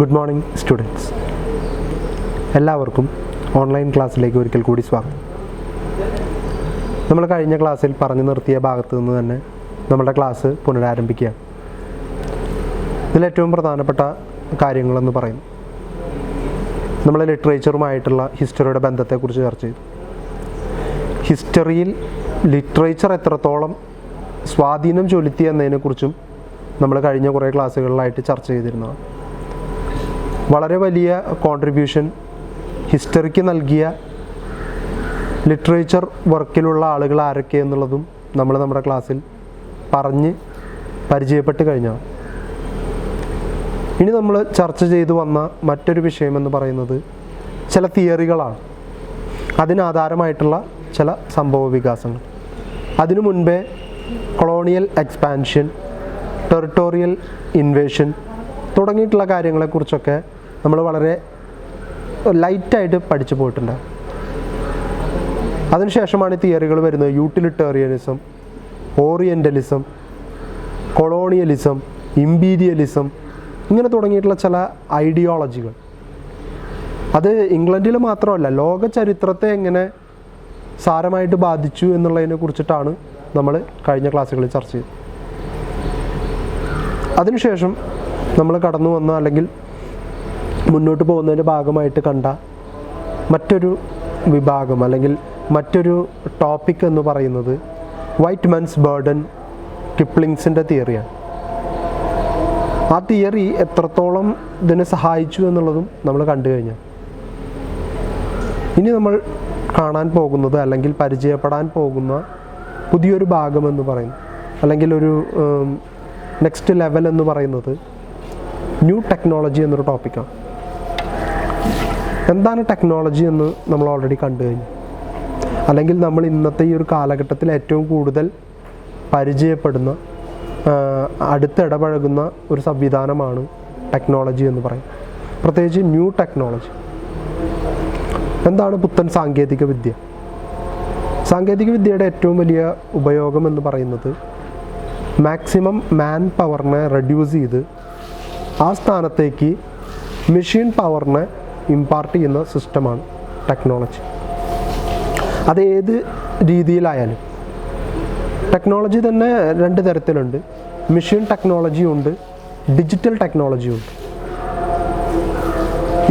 Good morning students. എല്ലാവർക്കും online ക്ലാസ്സിലേക്ക് ഒരിക്കൽ കൂടി സ്വാഗതം. നമ്മൾ കഴിഞ്ഞ ക്ലാസ്സിൽ പറഞ്ഞു നിർത്തിയ ഭാഗത്തു നിന്ന് തന്നെ നമ്മുടെ ക്ലാസ് പുനരാരംഭിക്കുകയാണ്. ഇതിലേറ്റവും പ്രധാനപ്പെട്ട കാര്യങ്ങളെന്ന് പറയുന്നു നമ്മൾ ലിറ്ററേച്ചറുമായിട്ടുള്ള ഹിസ്റ്ററിയുടെ ബന്ധത്തെക്കുറിച്ച് ചർച്ച ചെയ്തു. ഹിസ്റ്ററിയിൽ ലിറ്ററേച്ചർ എത്രത്തോളം സ്വാധീനം ചെലുത്തി എന്നതിനെക്കുറിച്ചും നമ്മൾ കഴിഞ്ഞ കുറേ ക്ലാസ്സുകളിലായിട്ട് ചർച്ച ചെയ്തിരുന്നതാണ്. വളരെ വലിയ കോൺട്രിബ്യൂഷൻ ഹിസ്റ്ററിക്ക് നൽകിയ ലിറ്ററേച്ചർ വർക്കിലുള്ള ആളുകൾ ആരൊക്കെ എന്നുള്ളതും നമ്മൾ നമ്മുടെ ക്ലാസ്സിൽ പറഞ്ഞ് പരിചയപ്പെട്ട് കഴിഞ്ഞാണ്. ഇനി നമ്മൾ ചർച്ച ചെയ്തു വന്ന മറ്റൊരു വിഷയമെന്ന് പറയുന്നത് ചില തിയറികളാണ്, അതിനാധാരമായിട്ടുള്ള ചില സംഭവ വികാസങ്ങൾ. അതിനു മുൻപേ കൊളോണിയൽ എക്സ്പാൻഷൻ, ടെറിട്ടോറിയൽ ഇൻവേഷൻ തുടങ്ങിയിട്ടുള്ള കാര്യങ്ങളെക്കുറിച്ചൊക്കെ നമ്മൾ വളരെ ലൈറ്റായിട്ട് പഠിച്ചു പോയിട്ടുണ്ട്. അതിനുശേഷമാണ് തിയറികൾ വരുന്നത്. യൂട്ടിലിറ്റേറിയനിസം, ഓറിയൻ്റലിസം, കൊളോണിയലിസം, ഇമ്പീരിയലിസം, ഇങ്ങനെ തുടങ്ങിയിട്ടുള്ള ചില ഐഡിയോളജികൾ. അത് ഇംഗ്ലണ്ടിൽ മാത്രമല്ല, ലോക ചരിത്രത്തെ എങ്ങനെ സാരമായിട്ട് ബാധിച്ചു എന്നുള്ളതിനെ കുറിച്ചിട്ടാണ് നമ്മൾ കഴിഞ്ഞ ക്ലാസ്സുകളിൽ ചർച്ച ചെയ്തത്. അതിനുശേഷം നമ്മൾ കടന്നു വന്ന അല്ലെങ്കിൽ മുന്നോട്ട് പോകുന്നതിൻ്റെ ഭാഗമായിട്ട് കണ്ട മറ്റൊരു വിഭാഗം അല്ലെങ്കിൽ മറ്റൊരു ടോപ്പിക് എന്ന് പറയുന്നത് വൈറ്റ് മെൻസ് ബർഡൻ, കിപ്ലിങ്സിൻ്റെ തിയറിയാണ്. ആ തിയറി എത്രത്തോളം ഇതിനെ സഹായിച്ചു എന്നുള്ളതും നമ്മൾ കണ്ടു കഴിഞ്ഞു. ഇനി നമ്മൾ കാണാൻ പോകുന്നത് അല്ലെങ്കിൽ പരിചയപ്പെടാൻ പോകുന്ന പുതിയൊരു ഭാഗം എന്ന് പറയുന്നത് അല്ലെങ്കിൽ ഒരു നെക്സ്റ്റ് ലെവൽ എന്ന് പറയുന്നത് ന്യൂ ടെക്നോളജി എന്നൊരു ടോപ്പിക്കാണ്. എന്താണ് ടെക്നോളജി എന്ന് നമ്മൾ ഓൾറെഡി കണ്ടു കഴിഞ്ഞു. അല്ലെങ്കിൽ നമ്മൾ ഇന്നത്തെ ഈ ഒരു കാലഘട്ടത്തിൽ ഏറ്റവും കൂടുതൽ പരിചയപ്പെടുന്ന, അടുത്തിടപഴകുന്ന ഒരു സംവിധാനമാണ് ടെക്നോളജി എന്ന് പറയും. പ്രത്യേകിച്ച് ന്യൂ ടെക്നോളജി. എന്താണ് പുത്തൻ സാങ്കേതിക വിദ്യ? സാങ്കേതിക വിദ്യയുടെ ഏറ്റവും വലിയ ഉപയോഗം എന്ന് പറയുന്നത് മാക്സിമം മാൻ പവറിനെ റെഡ്യൂസ് ചെയ്ത് ആ സ്ഥാനത്തേക്ക് മെഷീൻ പവറിനെ ഇമ്പാർട്ട് ചെയ്യുന്ന സിസ്റ്റമാണ് ടെക്നോളജി. അത് ഏത് രീതിയിലായാലും. ടെക്നോളജി തന്നെ രണ്ട് തരത്തിലുണ്ട്. മെഷീൻ ടെക്നോളജിയും ഉണ്ട്, ഡിജിറ്റൽ ടെക്നോളജിയും ഉണ്ട്.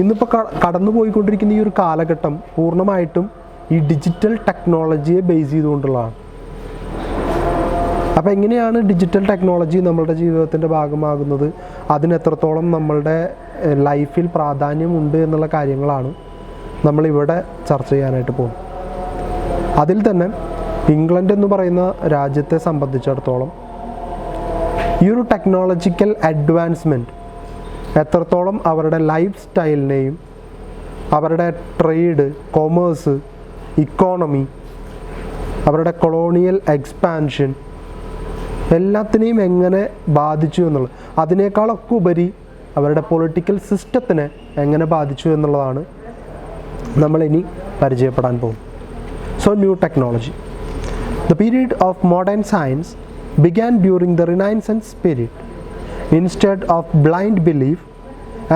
ഇന്നിപ്പോൾ കടന്നു പോയിക്കൊണ്ടിരിക്കുന്ന ഈ ഒരു കാലഘട്ടം പൂർണ്ണമായിട്ടും ഈ ഡിജിറ്റൽ ടെക്നോളജിയെ ബേസ് ചെയ്തുകൊണ്ടുള്ളതാണ്. അപ്പോൾ എങ്ങനെയാണ് ഡിജിറ്റൽ ടെക്നോളജി നമ്മളുടെ ജീവിതത്തിൻ്റെ ഭാഗമാകുന്നത്, അതിന് എത്രത്തോളം നമ്മളുടെ ലൈഫിൽ പ്രാധാന്യമുണ്ട് എന്നുള്ള കാര്യങ്ങളാണ് നമ്മളിവിടെ ചർച്ച ചെയ്യാനായിട്ട് പോകുന്നത്. അതിൽ തന്നെ ഇംഗ്ലണ്ട് എന്ന് പറയുന്ന രാജ്യത്തെ സംബന്ധിച്ചിടത്തോളം ഈ ഒരു ടെക്നോളജിക്കൽ അഡ്വാൻസ്മെൻറ്റ് എത്രത്തോളം അവരുടെ ലൈഫ് സ്റ്റൈലിനെയും അവരുടെ ട്രേഡ്, കൊമേഴ്സ്, ഇക്കോണമി, അവരുടെ കൊളോണിയൽ എക്സ്പാൻഷൻ എല്ലാത്തിനെയും എങ്ങനെ ബാധിച്ചു എന്നുള്ളത്, അതിനേക്കാളൊക്കെ ഉപരി അവരുടെ പൊളിറ്റിക്കൽ സിസ്റ്റത്തിനെ എങ്ങനെ ബാധിച്ചു എന്നുള്ളതാണ് നമ്മളിനി പരിചയപ്പെടാൻ പോകും. So new technology. The period of modern science began during the Renaissance period. Instead of blind belief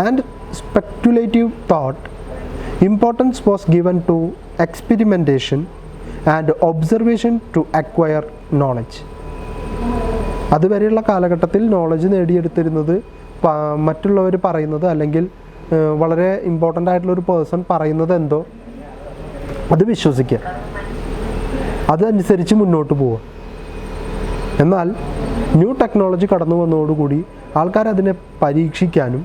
and speculative thought, importance was given to experimentation and observation to acquire knowledge. അതുവരെയുള്ള കാലഘട്ടത്തിൽ knowledge നേടിയെടുത്തിരുന്നത് മറ്റുള്ളവർ പറയുന്നത് അല്ലെങ്കിൽ വളരെ important ആയിട്ടുള്ളൊരു person പറയുന്നത് എന്തോ അത് വിശ്വസിക്കുക, അതനുസരിച്ച് മുന്നോട്ട് പോവുക. എന്നാൽ ന്യൂ ടെക്നോളജി കടന്നു വന്നതോടുകൂടി ആൾക്കാർ അതിനെ പരീക്ഷിക്കാനും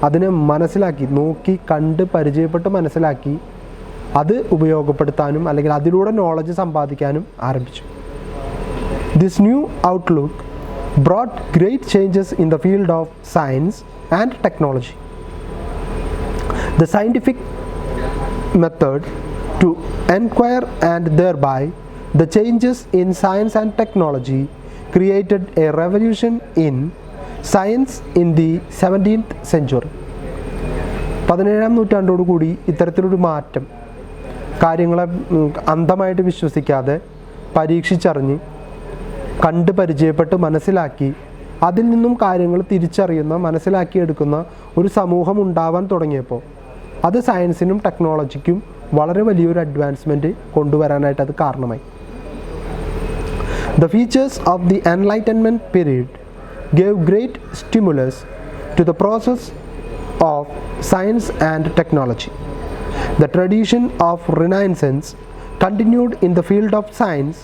അതിനെ മനസ്സിലാക്കി, നോക്കി, കണ്ട്, പരിചയപ്പെട്ട് മനസ്സിലാക്കി അത് ഉപയോഗപ്പെടുത്താനും അല്ലെങ്കിൽ അതിലൂടെ നോളജ് സമ്പാദിക്കാനും ആരംഭിച്ചു. This new outlook brought great changes in the field of science and technology. The scientific method to inquire and thereby the changes in science and technology created a revolution in science in the 17th century. 17ാം നൂറ്റാണ്ടോടുകൂടി ഇത്തരത്തിലൊരു മാറ്റം, കാര്യങ്ങളെ അന്ധമായിട്ട് വിശ്വസിക്കാതെ പരീക്ഷിച്ചറിഞ്ഞ് കണ്ട് പരിചയപ്പെട്ട് മനസ്സിലാക്കി അതിൽ നിന്നും കാര്യങ്ങൾ തിരിച്ചറിയുന്ന, മനസ്സിലാക്കിയെടുക്കുന്ന ഒരു സമൂഹം ഉണ്ടാവാൻ തുടങ്ങിയപ്പോൾ അത് സയൻസിനും ടെക്നോളജിക്കും വളരെ വലിയൊരു അഡ്വാൻസ്മെൻറ്റ് കൊണ്ടുവരാനായിട്ട് അത് കാരണമായി. The features of the Enlightenment period gave great stimulus to the process of science and technology. The tradition of Renaissance continued in the field of science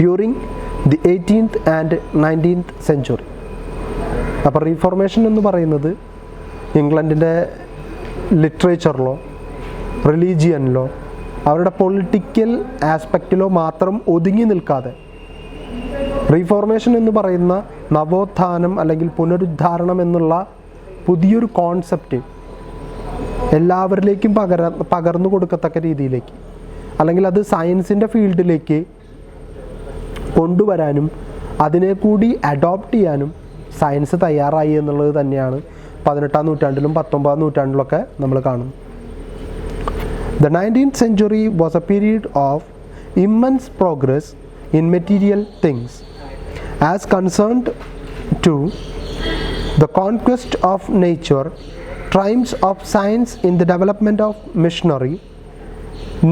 during the 18th and 19th century. അപ്പോൾ reformation എന്ന് പറയുന്നത് ഇംഗ്ലണ്ടിൻ്റെ ലിറ്ററേച്ചറിലോ റിലീജിയനിലോ അവരുടെ political ആസ്പെക്റ്റിലോ മാത്രം ഒതുങ്ങി നിൽക്കാതെ reformation എന്ന് പറയുന്ന നവോത്ഥാനം അല്ലെങ്കിൽ പുനരുദ്ധാരണം എന്നുള്ള പുതിയൊരു കോൺസെപ്റ്റ് എല്ലാവരിലേക്കും പകർന്നു കൊടുക്കത്തക്ക രീതിയിലേക്ക്, അല്ലെങ്കിൽ അത് സയൻസിൻ്റെ ഫീൽഡിലേക്ക് കൊണ്ടുവരാനും അതിനെ കൂടി അഡോപ്റ്റ് ചെയ്യാനും സയൻസ് തയ്യാറായി എന്നുള്ളത് തന്നെയാണ് 18-ാം നൂറ്റാണ്ടിലും 19-ാം നൂറ്റാണ്ടിലൊക്കെ നമ്മൾ കാണുന്നത്. The 19th century was a period of immense progress in material things as concerned to the conquest of nature, triumphs of science in the development of machinery.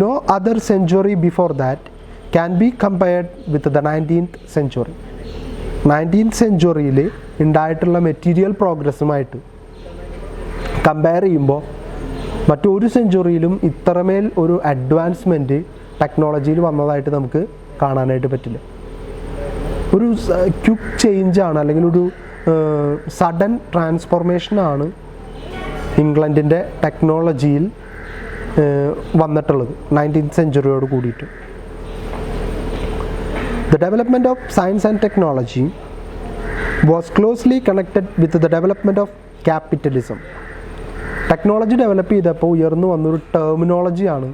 No other century before that can be compared with the 19th century. 19th centuryയിൽ ഉണ്ടായിട്ടുള്ള material പ്രോഗ്രസ്സുമായിട്ട് compare ചെയ്യുമ്പോൾ മറ്റൊരു സെഞ്ചുറിയിലും ഇത്രമേൽ ഒരു advancement ടെക്നോളജിയിൽ വന്നതായിട്ട് നമുക്ക് കാണാനായിട്ട് പറ്റില്ല. ഒരു ക്വിക്ക് ചേഞ്ചാണ്, അല്ലെങ്കിൽ ഒരു സഡൻ ട്രാൻസ്ഫോർമേഷനാണ് ഇംഗ്ലണ്ടിൻ്റെ ടെക്നോളജിയിൽ വന്നിട്ടുള്ളത് 19th സെഞ്ചുറിയോട് കൂടിയിട്ട്. The development of science and technology was closely connected with the development of capitalism. Technology develop ചെയ്തപ്പോൾ ഉയർന്നു വന്നൊരു ടെർമിനോളജിയാണ്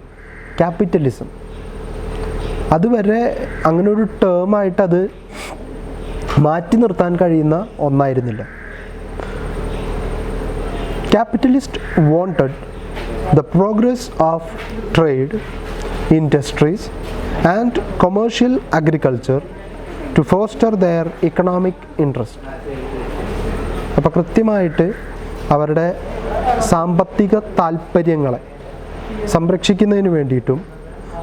ക്യാപിറ്റലിസം. അതുവരെ അങ്ങനെ ഒരു ടേമായിട്ട് അത് മാറ്റി നിർത്താൻ കഴിയുന്ന ഒന്നായിരുന്നില്ല. Capitalist wanted the progress of trade, industries and commercial agriculture to foster their economic interest. അപ്പോൾ കൃത്യമായിട്ട് അവരുടെ സാമ്പത്തിക താൽപ്പര്യങ്ങളെ സംരക്ഷിക്കുന്നതിന് വേണ്ടിയിട്ടും,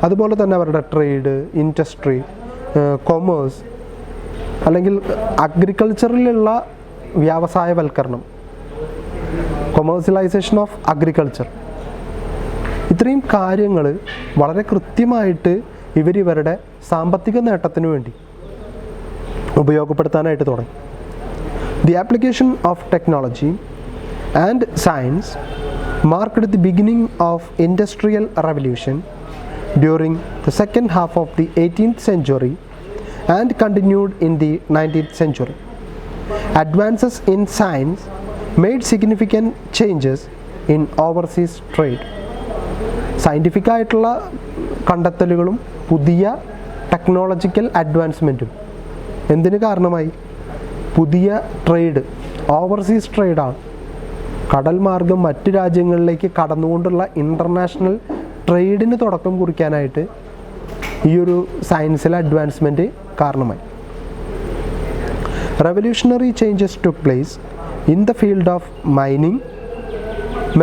അതുപോലെ തന്നെ അവരുടെ ട്രേഡ്, ഇൻഡസ്ട്രി, കൊമേഴ്സ് അല്ലെങ്കിൽ അഗ്രികൾച്ചറിലുള്ള വ്യാവസായവൽക്കരണം, കൊമേഴ്സ്യലൈസേഷൻ ഓഫ് അഗ്രികൾച്ചർ, ഇത്രയും കാര്യങ്ങൾ വളരെ കൃത്യമായിട്ട് ഇവരുടെ സാമ്പത്തിക നേട്ടത്തിന് വേണ്ടി ഉപയോഗപ്പെടുത്താനായിട്ട് തുടങ്ങി. The application of technology and science marked the beginning of industrial revolution during the second half of the 18th century and continued in the 19th century. Advances in science made significant changes in overseas trade. Scientific ആയിട്ടുള്ള കണ്ടെത്തലുകളും പുതിയ technological അഡ്വാൻസ്മെൻറ്റും എന്തിന് കാരണമായി? പുതിയ trade, overseas ട്രേഡാണ്. കടൽ മാർഗം മറ്റ് രാജ്യങ്ങളിലേക്ക് കടന്നുകൊണ്ടുള്ള international ട്രേഡിന് തുടക്കം കുറിക്കാനായിട്ട് ഈ ഒരു സയൻസിലെ അഡ്വാൻസ്മെൻറ്റ് കാരണമായി. Revolutionary changes took place in the field of mining,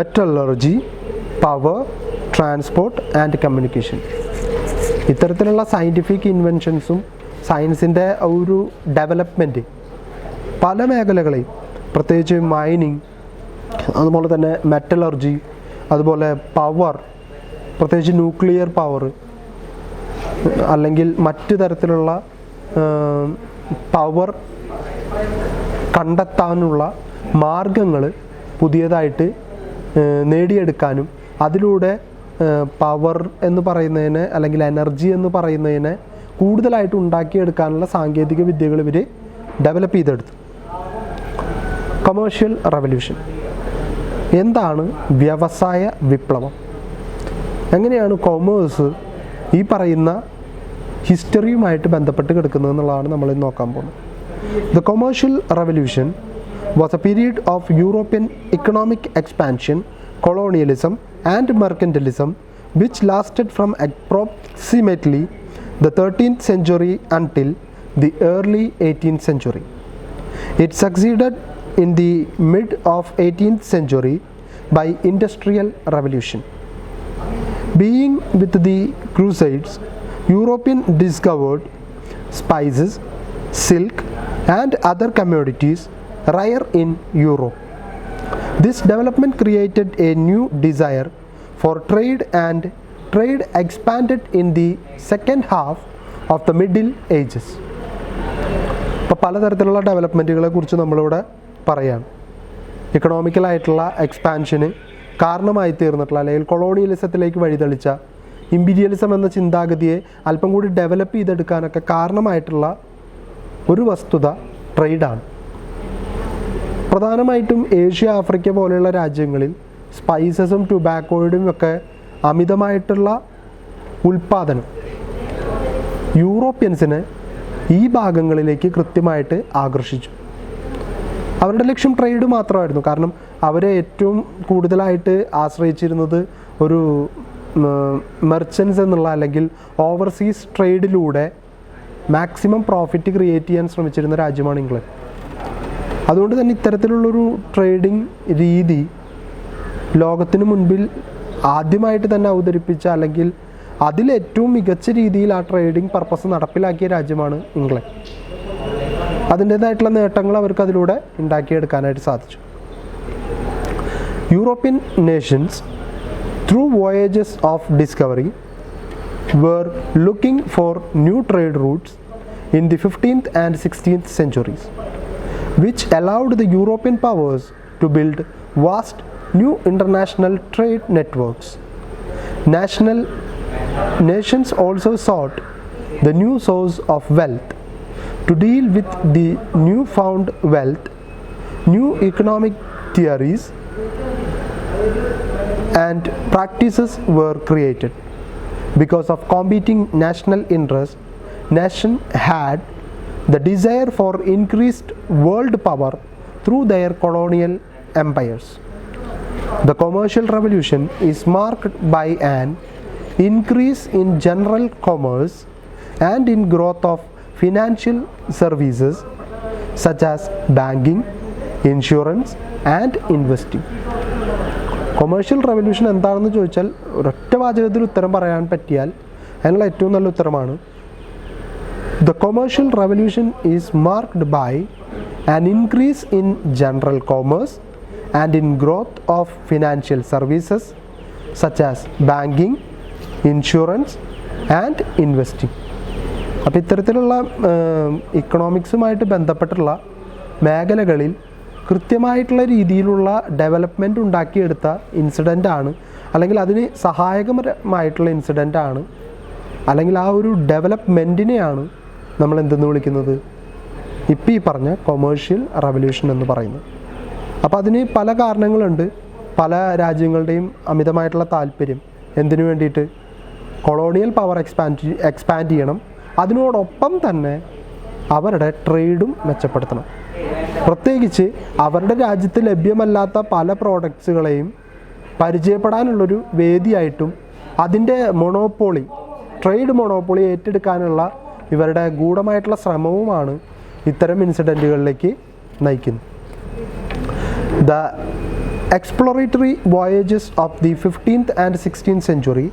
metallurgy, power, transport and communication. ഇത്തരത്തിലുള്ള സയൻറ്റിഫിക് ഇൻവെൻഷൻസും സയൻസിൻ്റെ ഒരു ഡെവലപ്മെൻറ്റ് പല മേഖലകളെയും, പ്രത്യേകിച്ച് മൈനിങ്, അതുപോലെ തന്നെ മെറ്റലർജി, അതുപോലെ പവർ, പ്രത്യേകിച്ച് ന്യൂക്ലിയർ പവർ അല്ലെങ്കിൽ മറ്റു തരത്തിലുള്ള പവർ കണ്ടെത്താനുള്ള മാർഗങ്ങൾ പുതിയതായിട്ട് നേടിയെടുക്കാനും അതിലൂടെ പവർ എന്ന് പറയുന്നതിനെ അല്ലെങ്കിൽ എനർജി എന്ന് പറയുന്നതിനെ കൂടുതലായിട്ട് ഉണ്ടാക്കിയെടുക്കാനുള്ള സാങ്കേതിക വിദ്യകൾ ഇവർ ഡെവലപ്പ് ചെയ്തെടുത്തു. Commercial revolution. എന്താണ് വ്യവസായ വിപ്ലവം? എങ്ങനെയാണ് കൊമേഴ്സ് ഈ പറയുന്ന ഹിസ്റ്ററിയുമായിട്ട് ബന്ധപ്പെട്ട് കിടക്കുന്നത് എന്നുള്ളതാണ് നമ്മൾ നോക്കാൻ പോകുന്നത്. The commercial revolution was A period of European economic expansion, colonialism and mercantilism which lasted from approximately the 13th century until the early 18th century. It succeeded in the mid of 18th century by Industrial Revolution. Being with the Crusades, Europeans discovered spices, silk, and other commodities rare in Europe. This development created a new desire for trade, and trade expanded in the second half of the Middle Ages. ഇപ്പോൾ പലതരത്തിലുള്ള ഡെവലപ്മെൻറ്റുകളെ കുറിച്ച് നമ്മളിവിടെ പറയാം. ഇക്കണോമിക്കലായിട്ടുള്ള എക്സ്പാൻഷന് കാരണമായി തീർന്നിട്ടുള്ള അല്ലെങ്കിൽ കൊളോണിയലിസത്തിലേക്ക് വഴിതെളിച്ച imperialism എന്ന ചിന്താഗതിയെ അല്പം കൂടി ഡെവലപ്പ് ചെയ്തെടുക്കാനൊക്കെ കാരണമായിട്ടുള്ള ഒരു വസ്തുത ട്രേഡാണ്. പ്രധാനമായിട്ടും ഏഷ്യ, ആഫ്രിക്ക പോലെയുള്ള രാജ്യങ്ങളിൽ സ്പൈസസും ടുബാക്കോയുടെയും ഒക്കെ അമിതമായിട്ടുള്ള ഉൽപ്പാദനം യൂറോപ്യൻസിനെ ഈ ഭാഗങ്ങളിലേക്ക് കൃത്യമായിട്ട് ആകർഷിച്ചു. അവരുടെ ലക്ഷ്യം ട്രേഡ് മാത്രമായിരുന്നു. കാരണം അവരെ ഏറ്റവും കൂടുതലായിട്ട് ആശ്രയിച്ചിരുന്നത് ഒരു മെർച്ചൻസ് എന്നുള്ള അല്ലെങ്കിൽ ഓവർസീസ് ട്രേഡിലൂടെ മാക്സിമം പ്രോഫിറ്റ് ക്രിയേറ്റ് ചെയ്യാൻ ശ്രമിച്ചിരുന്ന രാജ്യമാണ് ഇംഗ്ലണ്ട്. അതുകൊണ്ട് തന്നെ ഇത്തരത്തിലുള്ളൊരു ട്രേഡിംഗ് രീതി ലോകത്തിന് മുൻപിൽ ആദ്യമായിട്ട് തന്നെ അവതരിപ്പിച്ച അല്ലെങ്കിൽ അതിലേറ്റവും മികച്ച രീതിയിൽ ആ ട്രേഡിംഗ് പർപ്പസ് നടപ്പിലാക്കിയ രാജ്യമാണ് ഇംഗ്ലണ്ട്. അതിൻ്റേതായിട്ടുള്ള നേട്ടങ്ങൾ അവർക്ക് അതിലൂടെ ഉണ്ടാക്കിയെടുക്കാനായിട്ട് സാധിച്ചു. European Nations through voyages of discovery were looking for new trade routes in the 15th and 16th centuries, which allowed the European powers to build vast new international trade networks. Nations also sought the new source of wealth. To deal with the newfound wealth, new economic theories and practices were created. Because of competing national interests, nations had the desire for increased world power through their colonial empires. The commercial revolution is marked by an increase in general commerce and in growth of financial services such as banking, insurance, and investing. Commercial revolution എന്താണെന്ന് ചോദിച്ചാൽ ഒരൊറ്റ വാചകത്തിൽ ഉത്തരം പറയാൻ പറ്റിയാൽ അതിനുള്ള ഏറ്റവും നല്ല ഉത്തരമാണ് the commercial revolution is marked by an increase in general commerce and in growth of financial services such as banking, insurance and investing. അപ്പോൾ ഇത്തരത്തിലുള്ള ഇക്കണോമിക്സുമായിട്ട് ബന്ധപ്പെട്ടുള്ള മേഖലകളിൽ കൃത്യമായിട്ടുള്ള രീതിയിലുള്ള ഡെവലപ്മെൻറ്റ് ഉണ്ടാക്കിയെടുത്ത ഇൻസിഡൻ്റാണ്, അല്ലെങ്കിൽ അതിന് സഹായകരമായിട്ടുള്ള ഇൻസിഡൻ്റാണ്, അല്ലെങ്കിൽ ആ ഒരു ഡെവലപ്മെൻറ്റിനെയാണ് നമ്മൾ എന്തെന്ന് വിളിക്കുന്നത്, ഇപ്പോൾ ഈ പറഞ്ഞ കൊമേഴ്ഷ്യൽ റവല്യൂഷൻ എന്ന് പറയുന്നത്. അപ്പോൾ അതിന് പല കാരണങ്ങളുണ്ട്. പല രാജ്യങ്ങളുടെയും അമിതമായിട്ടുള്ള താല്പര്യം എന്തിനു വേണ്ടിയിട്ട്, കൊളോണിയൽ പവർ എക്സ്പാൻഡ് ചെയ്യണം, അതിനോടൊപ്പം തന്നെ അവരുടെ ട്രേഡും മെച്ചപ്പെടുത്തണം. പ്രത്യേകിച്ച് അവരുടെ രാജ്യത്ത് ലഭ്യമല്ലാത്ത പല പ്രോഡക്ട്സുകളെയും പരിചയപ്പെടാനുള്ളൊരു വേദിയായിട്ടും അതിൻ്റെ ട്രേഡ് മൊണോപ്പൊളി ഏറ്റെടുക്കാനുള്ള ഇവരുടെ ഗൂഢമായിട്ടുള്ള ശ്രമവുമാണ് ഇത്തരം ഇൻസിഡൻറ്റുകളിലേക്ക് നയിക്കുന്നത്. The exploratory voyages of the 15th and 16th century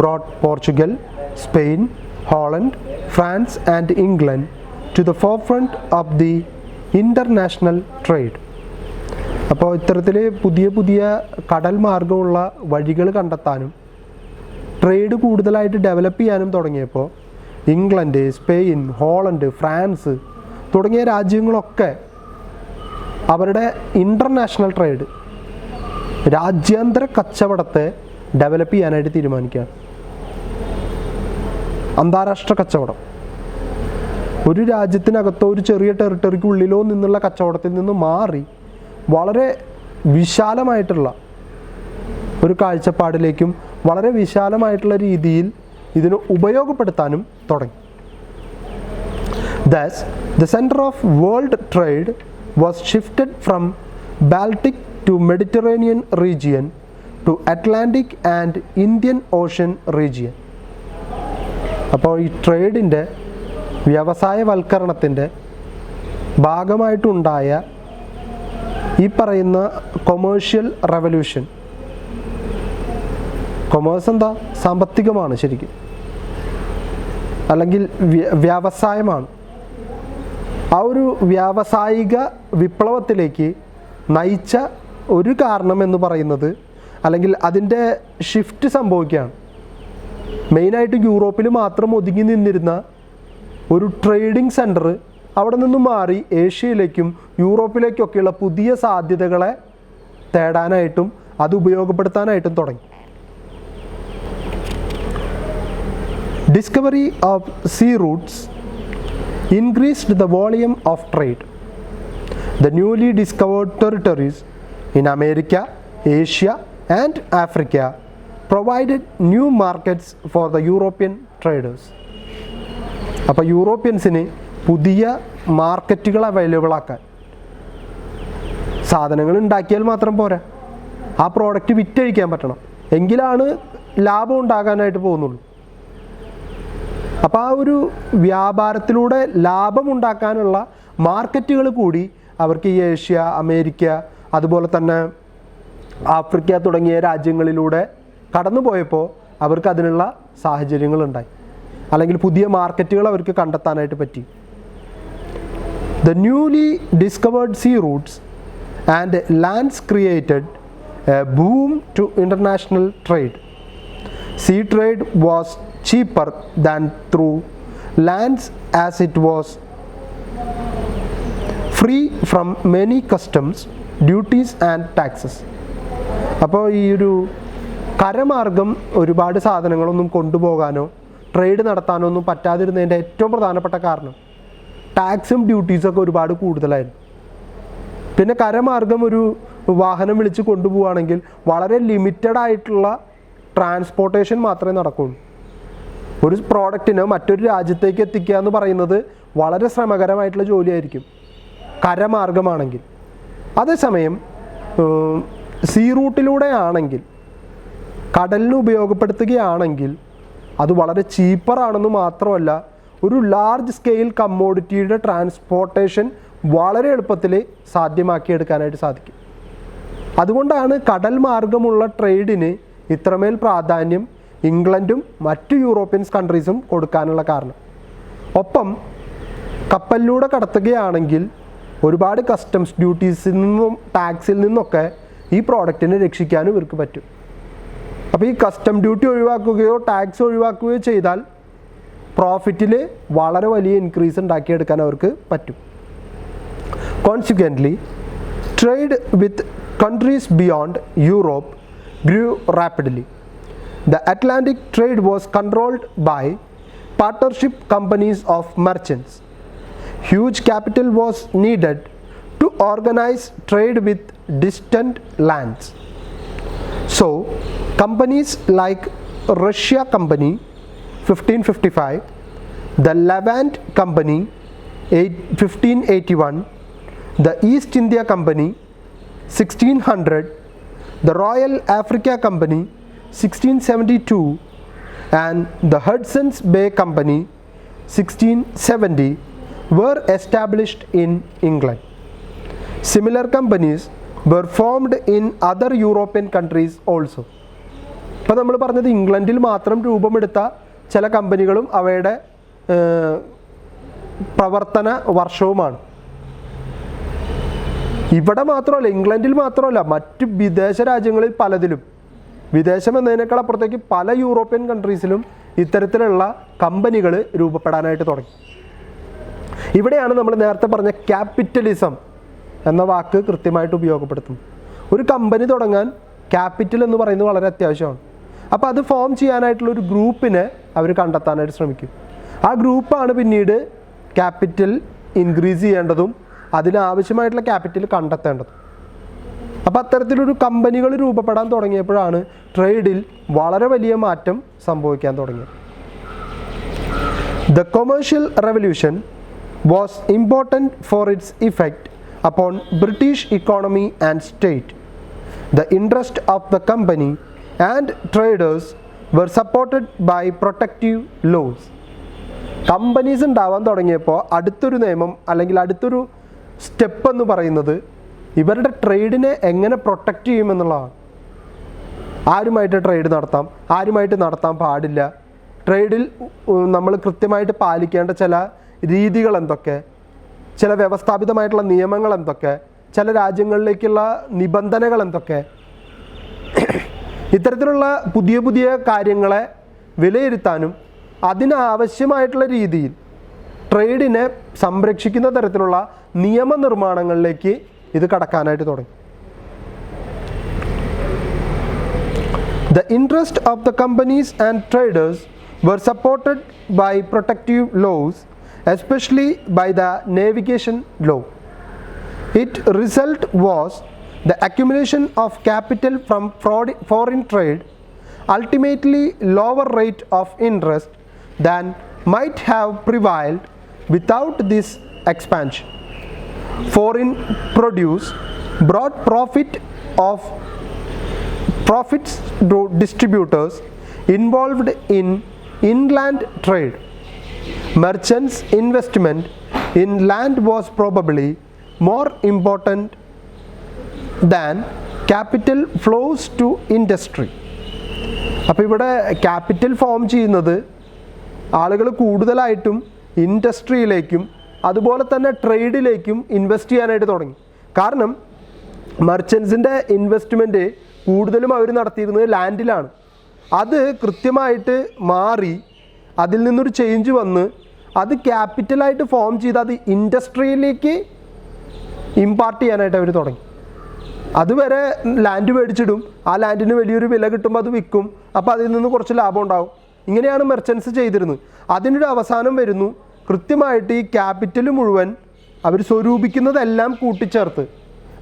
brought Portugal, Spain, Holland, France and England to the forefront of the international trade. അപ്പോൾ ഇത്തരത്തിൽ പുതിയ പുതിയ കടൽ മാർഗമുള്ള വഴികൾ കണ്ടെത്താനും ട്രേഡ് കൂടുതലായിട്ട് ഡെവലപ്പ് ചെയ്യാനും തുടങ്ങിയപ്പോൾ ഇംഗ്ലണ്ട്, സ്പെയിൻ, ഹോളണ്ട്, ഫ്രാൻസ് തുടങ്ങിയ രാജ്യങ്ങളൊക്കെ അവരുടെ ഇൻ്റർനാഷണൽ ട്രേഡ്, രാജ്യാന്തര കച്ചവടത്തെ ഡെവലപ്പ് ചെയ്യാനായിട്ട് തീരുമാനിക്കുകയാണ്. അന്താരാഷ്ട്ര കച്ചവടം, ഒരു രാജ്യത്തിനകത്തോ ഒരു ചെറിയ ടെറിട്ടറിക്കുള്ളിലോ നിന്നുള്ള കച്ചവടത്തിൽ നിന്ന് മാറി വളരെ വിശാലമായിട്ടുള്ള ഒരു കാഴ്ചപ്പാടിലേക്കും വളരെ വിശാലമായിട്ടുള്ള രീതിയിൽ ഇതിനെ ഉപയോഗപ്പെടുത്താനും തുടങ്ങി. Thus, the center of world trade was shifted from Baltic to Mediterranean region to Atlantic and Indian Ocean region. അപ്പോൾ ഈ ട്രേഡിൻ്റെ വ്യവസായവൽക്കരണത്തിൻ്റെ ഭാഗമായിട്ടുണ്ടായ ഈ പറയുന്ന കൊമേഴ്ഷ്യൽ റെവല്യൂഷൻ, കൊമേഴ്സ് എന്താ? സാമ്പത്തികമാണ് ശരിക്കും, അല്ലെങ്കിൽ വ്യവസായമാണ്. ആ ഒരു വ്യാവസായിക വിപ്ലവത്തിലേക്ക് നയിച്ച ഒരു കാരണം എന്ന് പറയുന്നത്, അല്ലെങ്കിൽ അതിൻ്റെ ഷിഫ്റ്റ് സംഭവിക്കുകയാണ്. മെയിനായിട്ട് യൂറോപ്പിൽ മാത്രം ഒതുങ്ങി നിന്നിരുന്ന ഒരു ട്രേഡിംഗ് സെൻറ്റർ അവിടെ നിന്നും മാറി ഏഷ്യയിലേക്കും യൂറോപ്പിലേക്കൊക്കെയുള്ള പുതിയ സാധ്യതകളെ തേടാനായിട്ടും അത് ഉപയോഗപ്പെടുത്താനായിട്ടും തുടങ്ങി. Discovery of sea Roots increased the volume of trade. The newly discovered territories in America, Asia and Africa provided new markets for the European traders. അപ്പോൾ യൂറോപ്യൻസിന് പുതിയ മാർക്കറ്റുകൾ അവൈലബിൾ ആക്കാൻ, സാധനങ്ങൾ ഉണ്ടാക്കിയാൽ മാത്രം പോരാ, ആ പ്രോഡക്റ്റ് വിറ്റഴിക്കാൻ പറ്റണം, എങ്കിലാണ് ലാഭം ഉണ്ടാകാനായിട്ട് പോകുന്നുള്ളൂ. അപ്പോൾ ആ ഒരു വ്യാപാരത്തിലൂടെ ലാഭമുണ്ടാക്കാനുള്ള മാർക്കറ്റുകൾ കൂടി അവർക്ക് ഈ ഏഷ്യ, അമേരിക്ക, അതുപോലെ തന്നെ ആഫ്രിക്ക തുടങ്ങിയ രാജ്യങ്ങളിലൂടെ കടന്നു പോയപ്പോൾ അവർക്ക് അതിനുള്ള സാഹചര്യങ്ങളുണ്ടായി, അല്ലെങ്കിൽ പുതിയ മാർക്കറ്റുകൾ അവർക്ക് കണ്ടെത്താനായിട്ട് പറ്റി. The newly discovered sea routes and lands created a boom to international trade. Sea trade was cheaper than through lands as it was free from many customs, duties and taxes. അപ്പോൾ ഈ ഒരു കരമാർഗം ഒരുപാട് സാധനങ്ങളൊന്നും കൊണ്ടുപോകാനോ ട്രേഡ് നടത്താനോ ഒന്നും പറ്റാതിരുന്നതിൻ്റെ ഏറ്റവും പ്രധാനപ്പെട്ട കാരണം ടാക്സും ഡ്യൂട്ടീസൊക്കെ ഒരുപാട് കൂടുതലായിരുന്നു. പിന്നെ കരമാർഗം ഒരു വാഹനം വിളിച്ച് കൊണ്ടുപോവുകയാണെങ്കിൽ വളരെ ലിമിറ്റഡ് ആയിട്ടുള്ള ട്രാൻസ്പോർട്ടേഷൻ മാത്രമേ നടക്കുകയുള്ളൂ. ഒരു പ്രോഡക്റ്റിന് മറ്റൊരു രാജ്യത്തേക്ക് എത്തിക്കുക എന്ന് പറയുന്നത് വളരെ ശ്രമകരമായിട്ടുള്ള ജോലിയായിരിക്കും കരമാർഗമാണെങ്കിൽ. അതേസമയം സീ റൂട്ടിലൂടെ ആണെങ്കിൽ, കടലിന് ഉപയോഗപ്പെടുത്തുകയാണെങ്കിൽ അത് വളരെ ചീപ്പറാണെന്ന് മാത്രമല്ല, ഒരു ലാർജ് സ്കെയിൽ കമ്മോഡിറ്റിയുടെ ട്രാൻസ്പോർട്ടേഷൻ വളരെ എളുപ്പത്തിൽ സാധ്യമാക്കിയെടുക്കാനായിട്ട് സാധിക്കും. അതുകൊണ്ടാണ് കടൽ മാർഗമുള്ള ട്രേഡിന് ഇത്രമേൽ പ്രാധാന്യം ഇംഗ്ലണ്ടും മറ്റു യൂറോപ്യൻ കൺട്രീസും കൊടുക്കാനുള്ള കാരണം. ഒപ്പം കപ്പലിലൂടെ കടത്തുകയാണെങ്കിൽ ഒരുപാട് കസ്റ്റംസ് ഡ്യൂട്ടീസിൽ നിന്നും ടാക്സിൽ നിന്നൊക്കെ ഈ പ്രോഡക്റ്റിനെ രക്ഷിക്കാനും ഇവർക്ക് പറ്റും. അപ്പോൾ ഈ കസ്റ്റം ഡ്യൂട്ടി ഒഴിവാക്കുകയോ ടാക്സ് ഒഴിവാക്കുകയോ ചെയ്താൽ പ്രോഫിറ്റിൽ വളരെ വലിയ ഇൻക്രീസ് ഉണ്ടാക്കിയെടുക്കാൻ അവർക്ക് പറ്റും. Consequently, trade with countries beyond Europe grew rapidly. The Atlantic trade was controlled by partnership companies of merchants. Huge capital was needed to organize trade with distant lands. So, companies like Russia Company 1555, the Levant Company 1581, the East India Company 1600, the Royal Africa Company 1672 and the Hudson's Bay Company 1670 were established in England. Similar companies were formed in other European countries also. അപ്പോൾ നമ്മൾ പറഞ്ഞത് ഇംഗ്ലണ്ടിൽ മാത്രം രൂപമെടുത്ത ചില കമ്പനികളും അവയുടെ പ്രവർത്തന വർഷവുമാണ്. ഇവിടെ മാത്രമല്ല, ഇംഗ്ലണ്ടിൽ മാത്രമല്ല, മറ്റ് വിദേശ രാജ്യങ്ങളിൽ പലതിലും, വിദേശം എന്നതിനേക്കാൾ അപ്പുറത്തേക്ക് പല യൂറോപ്യൻ കൺട്രീസിലും ഇത്തരത്തിലുള്ള കമ്പനികൾ രൂപപ്പെടാനായിട്ട് തുടങ്ങി. ഇവിടെയാണ് നമ്മൾ നേരത്തെ പറഞ്ഞ ക്യാപിറ്റലിസം എന്ന വാക്ക് കൃത്യമായിട്ട് ഉപയോഗപ്പെടുത്തുന്നത്. ഒരു കമ്പനി തുടങ്ങാൻ ക്യാപിറ്റൽ എന്ന് പറയുന്നത് വളരെ അത്യാവശ്യമാണ്. അപ്പോൾ അത് ഫോം ചെയ്യാനായിട്ടുള്ളൊരു ഗ്രൂപ്പിനെ അവർ കണ്ടെത്താനായിട്ട് ശ്രമിക്കും. ആ ഗ്രൂപ്പാണ് പിന്നീട് ക്യാപിറ്റൽ ഇൻക്രീസ് ചെയ്യേണ്ടതും അതിനാവശ്യമായിട്ടുള്ള ക്യാപിറ്റൽ കണ്ടെത്തേണ്ടതും. അപ്പോൾ അത്തരത്തിലൊരു കമ്പനികൾ രൂപപ്പെടാൻ തുടങ്ങിയപ്പോഴാണ് ട്രേഡിൽ വളരെ വലിയ മാറ്റം സംഭവിക്കാൻ തുടങ്ങിയത്. The commercial revolution was important for its effect upon British economy and state. The interest of the company and traders were supported by protective laws. Companies ഉണ്ടാവാൻ തുടങ്ങിയപ്പോൾ അടുത്തൊരു നിയമം അല്ലെങ്കിൽ അടുത്തൊരു സ്റ്റെപ്പ് എന്ന് പറയുന്നത് ഇവരുടെ ട്രേഡിനെ എങ്ങനെ പ്രൊട്ടക്റ്റ് ചെയ്യുമെന്നുള്ളതാണ്. ആരുമായിട്ട് ട്രേഡ് നടത്താം, ആരുമായിട്ട് നടത്താൻ പാടില്ല, ട്രേഡിൽ നമ്മൾ കൃത്യമായിട്ട് പാലിക്കേണ്ട ചില രീതികൾ എന്തൊക്കെ, ചില വ്യവസ്ഥാപിതമായിട്ടുള്ള നിയമങ്ങൾ എന്തൊക്കെ, ചില രാജ്യങ്ങളിലേക്കുള്ള നിബന്ധനകൾ എന്തൊക്കെ, ഇത്തരത്തിലുള്ള പുതിയ പുതിയ കാര്യങ്ങളെ വിലയിരുത്താനും അതിനാവശ്യമായിട്ടുള്ള രീതിയിൽ ട്രേഡിനെ സംരക്ഷിക്കുന്ന തരത്തിലുള്ള നിയമനിർമ്മാണങ്ങളിലേക്ക് ഇത് കടക്കാനായിട്ട് തുടങ്ങി. The interest of the companies and traders were supported by protective laws, especially by the navigation law. Its result was the accumulation of capital from foreign trade, ultimately lower rate of interest than might have prevailed without this expansion. Foreign produce brought profits to distributors involved in inland trade. Merchants' investment in land was probably more important than capital flows to industry. അപ്പോൾ ഇവിടെ capital form ചെയ്യുന്നത് ആളുകൾ കൂടുതലായിട്ടും ഇൻഡസ്ട്രിയിലേക്കും അതുപോലെ തന്നെ ട്രേഡിലേക്കും invest ചെയ്യാനായിട്ട് തുടങ്ങി. കാരണം മർച്ചൻസിൻ്റെ ഇൻവെസ്റ്റ്മെൻറ്റ് കൂടുതലും അവർ നടത്തിയിരുന്നത് ലാൻഡിലാണ്. അത് കൃത്യമായിട്ട് മാറി അതിൽ നിന്നൊരു ചേഞ്ച് വന്ന് അത് ക്യാപിറ്റലായിട്ട് ഫോം ചെയ്ത് അത് ഇൻഡസ്ട്രിയിലേക്ക് ഇമ്പാർട്ട് ചെയ്യാനായിട്ട് അവർ തുടങ്ങി. അതുവരെ ലാൻഡ് മേടിച്ചിടും, ആ ലാൻഡിന് വലിയൊരു വില കിട്ടുമ്പോൾ അത് വിൽക്കും, അപ്പോൾ അതിൽ നിന്ന് കുറച്ച് ലാഭം ഉണ്ടാവും. ഇങ്ങനെയാണ് മെർച്ചൻസ് ചെയ്തിരുന്നത്. അതിനൊരു അവസാനം വരുന്നു, കൃത്യമായിട്ട് ഈ ക്യാപിറ്റൽ മുഴുവൻ അവർ സ്വരൂപിക്കുന്നതെല്ലാം കൂട്ടിച്ചേർത്ത്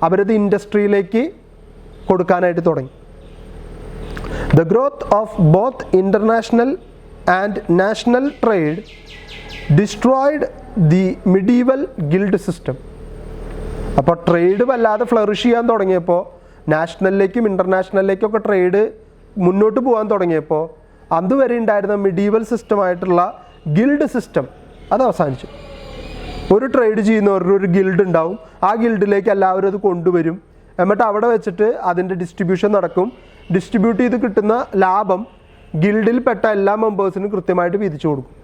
അവരത് ഇൻഡസ്ട്രിയിലേക്ക് കൊടുക്കാനായിട്ട് തുടങ്ങി. The growth of both international and national trade destroyed the medieval guild system. അപ്പോൾ ട്രേഡ് വല്ലാതെ ഫ്ലറിഷ് ചെയ്യാൻ തുടങ്ങിയപ്പോൾ, നാഷണലിലേക്കും ഇൻ്റർനാഷണലിലേക്കൊക്കെ ട്രേഡ് മുന്നോട്ട് പോകാൻ തുടങ്ങിയപ്പോൾ അതുവരെ ഉണ്ടായിരുന്ന മിഡീവൽ സിസ്റ്റമായിട്ടുള്ള ഗിൽഡ് സിസ്റ്റം അത് അവസാനിച്ചു. ഒരു ട്രേഡ് ചെയ്യുന്നവരുടെ ഒരു ഗിൽഡ് ഉണ്ടാവും, ആ ഗിൽഡിലേക്ക് എല്ലാവരും അത് കൊണ്ടുവരും, എന്നിട്ട് അവിടെ വെച്ചിട്ട് അതിൻ്റെ ഡിസ്ട്രിബ്യൂഷൻ നടക്കും. ഡിസ്ട്രിബ്യൂട്ട് ചെയ്ത് കിട്ടുന്ന ലാഭം ഗിൽഡിൽപ്പെട്ട എല്ലാ മെമ്പേഴ്സിനും കൃത്യമായിട്ട് വീതിച്ചു കൊടുക്കും.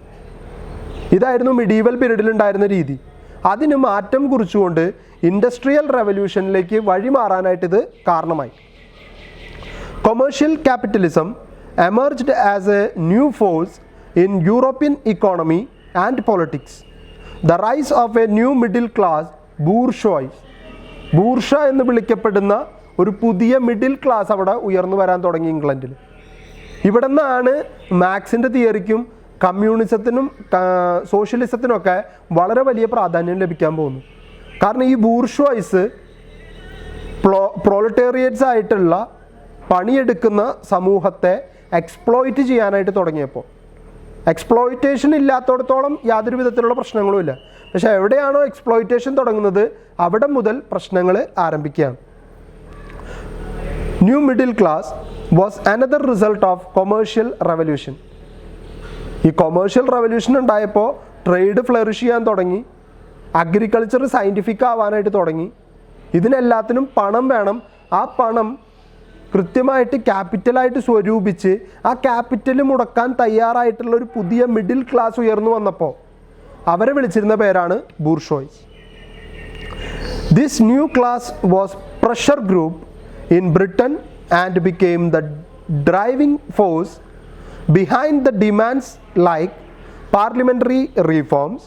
ഇതായിരുന്നു മിഡീവൽ പീരീഡിൽ ഉണ്ടായിരുന്ന രീതി. അതിന് മാറ്റം കുറിച്ചുകൊണ്ട് ഇൻഡസ്ട്രിയൽ റെവല്യൂഷനിലേക്ക് വഴിമാറാനായിട്ട് ഇത് കാരണമായി. Commercial capitalism emerged as a new force in European economy and politics. The rise of a new middle class bourgeoisie. Bourgeois എന്ന് വിളിക്കപ്പെടുന്ന ഒരു പുതിയ മിഡിൽ ക്ലാസ് അവിടെ ഉയർന്നു വരാൻ തുടങ്ങി ഇംഗ്ലണ്ടിൽ. ഇവിടെ നിന്നാണ് മാർക്സിൻ്റെ തിയറിക്കും കമ്മ്യൂണിസത്തിനും സോഷ്യലിസത്തിനൊക്കെ വളരെ വലിയ പ്രാധാന്യം ലഭിക്കാൻ പോകുന്നു. കാരണം ഈ ബൂർഷ്വായ്സ് പ്രോലറ്റേറിയറ്റ്സ് ആയിട്ടുള്ള പണിയെടുക്കുന്ന സമൂഹത്തെ എക്സ്പ്ലോയിറ്റ് ചെയ്യാനായിട്ട് തുടങ്ങിയപ്പോൾ, എക്സ്പ്ലോയിറ്റേഷൻ ഇല്ലാത്തടത്തോളം യാതൊരു വിധത്തിലുള്ള പ്രശ്നങ്ങളുമില്ല. പക്ഷേ എവിടെയാണോ എക്സ്പ്ലോയിറ്റേഷൻ തുടങ്ങുന്നത് അവിടെ മുതൽ പ്രശ്നങ്ങൾ ആരംഭിക്കുകയാണ്. New middle class was another result of commercial revolution. ഈ കൊമേഴ്ഷ്യൽ റെവല്യൂഷൻ ഉണ്ടായപ്പോൾ ട്രേഡ് ഫ്ലറിഷ് ചെയ്യാൻ തുടങ്ങി, അഗ്രികൾച്ചർ സയൻറ്റിഫിക് ആവാനായിട്ട് തുടങ്ങി. ഇതിനെല്ലാത്തിനും പണം വേണം. ആ പണം കൃത്യമായിട്ട് ക്യാപിറ്റലായിട്ട് സ്വരൂപിച്ച് ആ ക്യാപിറ്റൽ മുടക്കാൻ തയ്യാറായിട്ടുള്ള ഒരു പുതിയ മിഡിൽ ക്ലാസ് ഉയർന്നു വന്നപ്പോൾ അവരെ വിളിച്ചിരുന്ന പേരാണ് bourgeoisie. This new class was pressure group in Britain and became the driving force behind the demands like parliamentary reforms,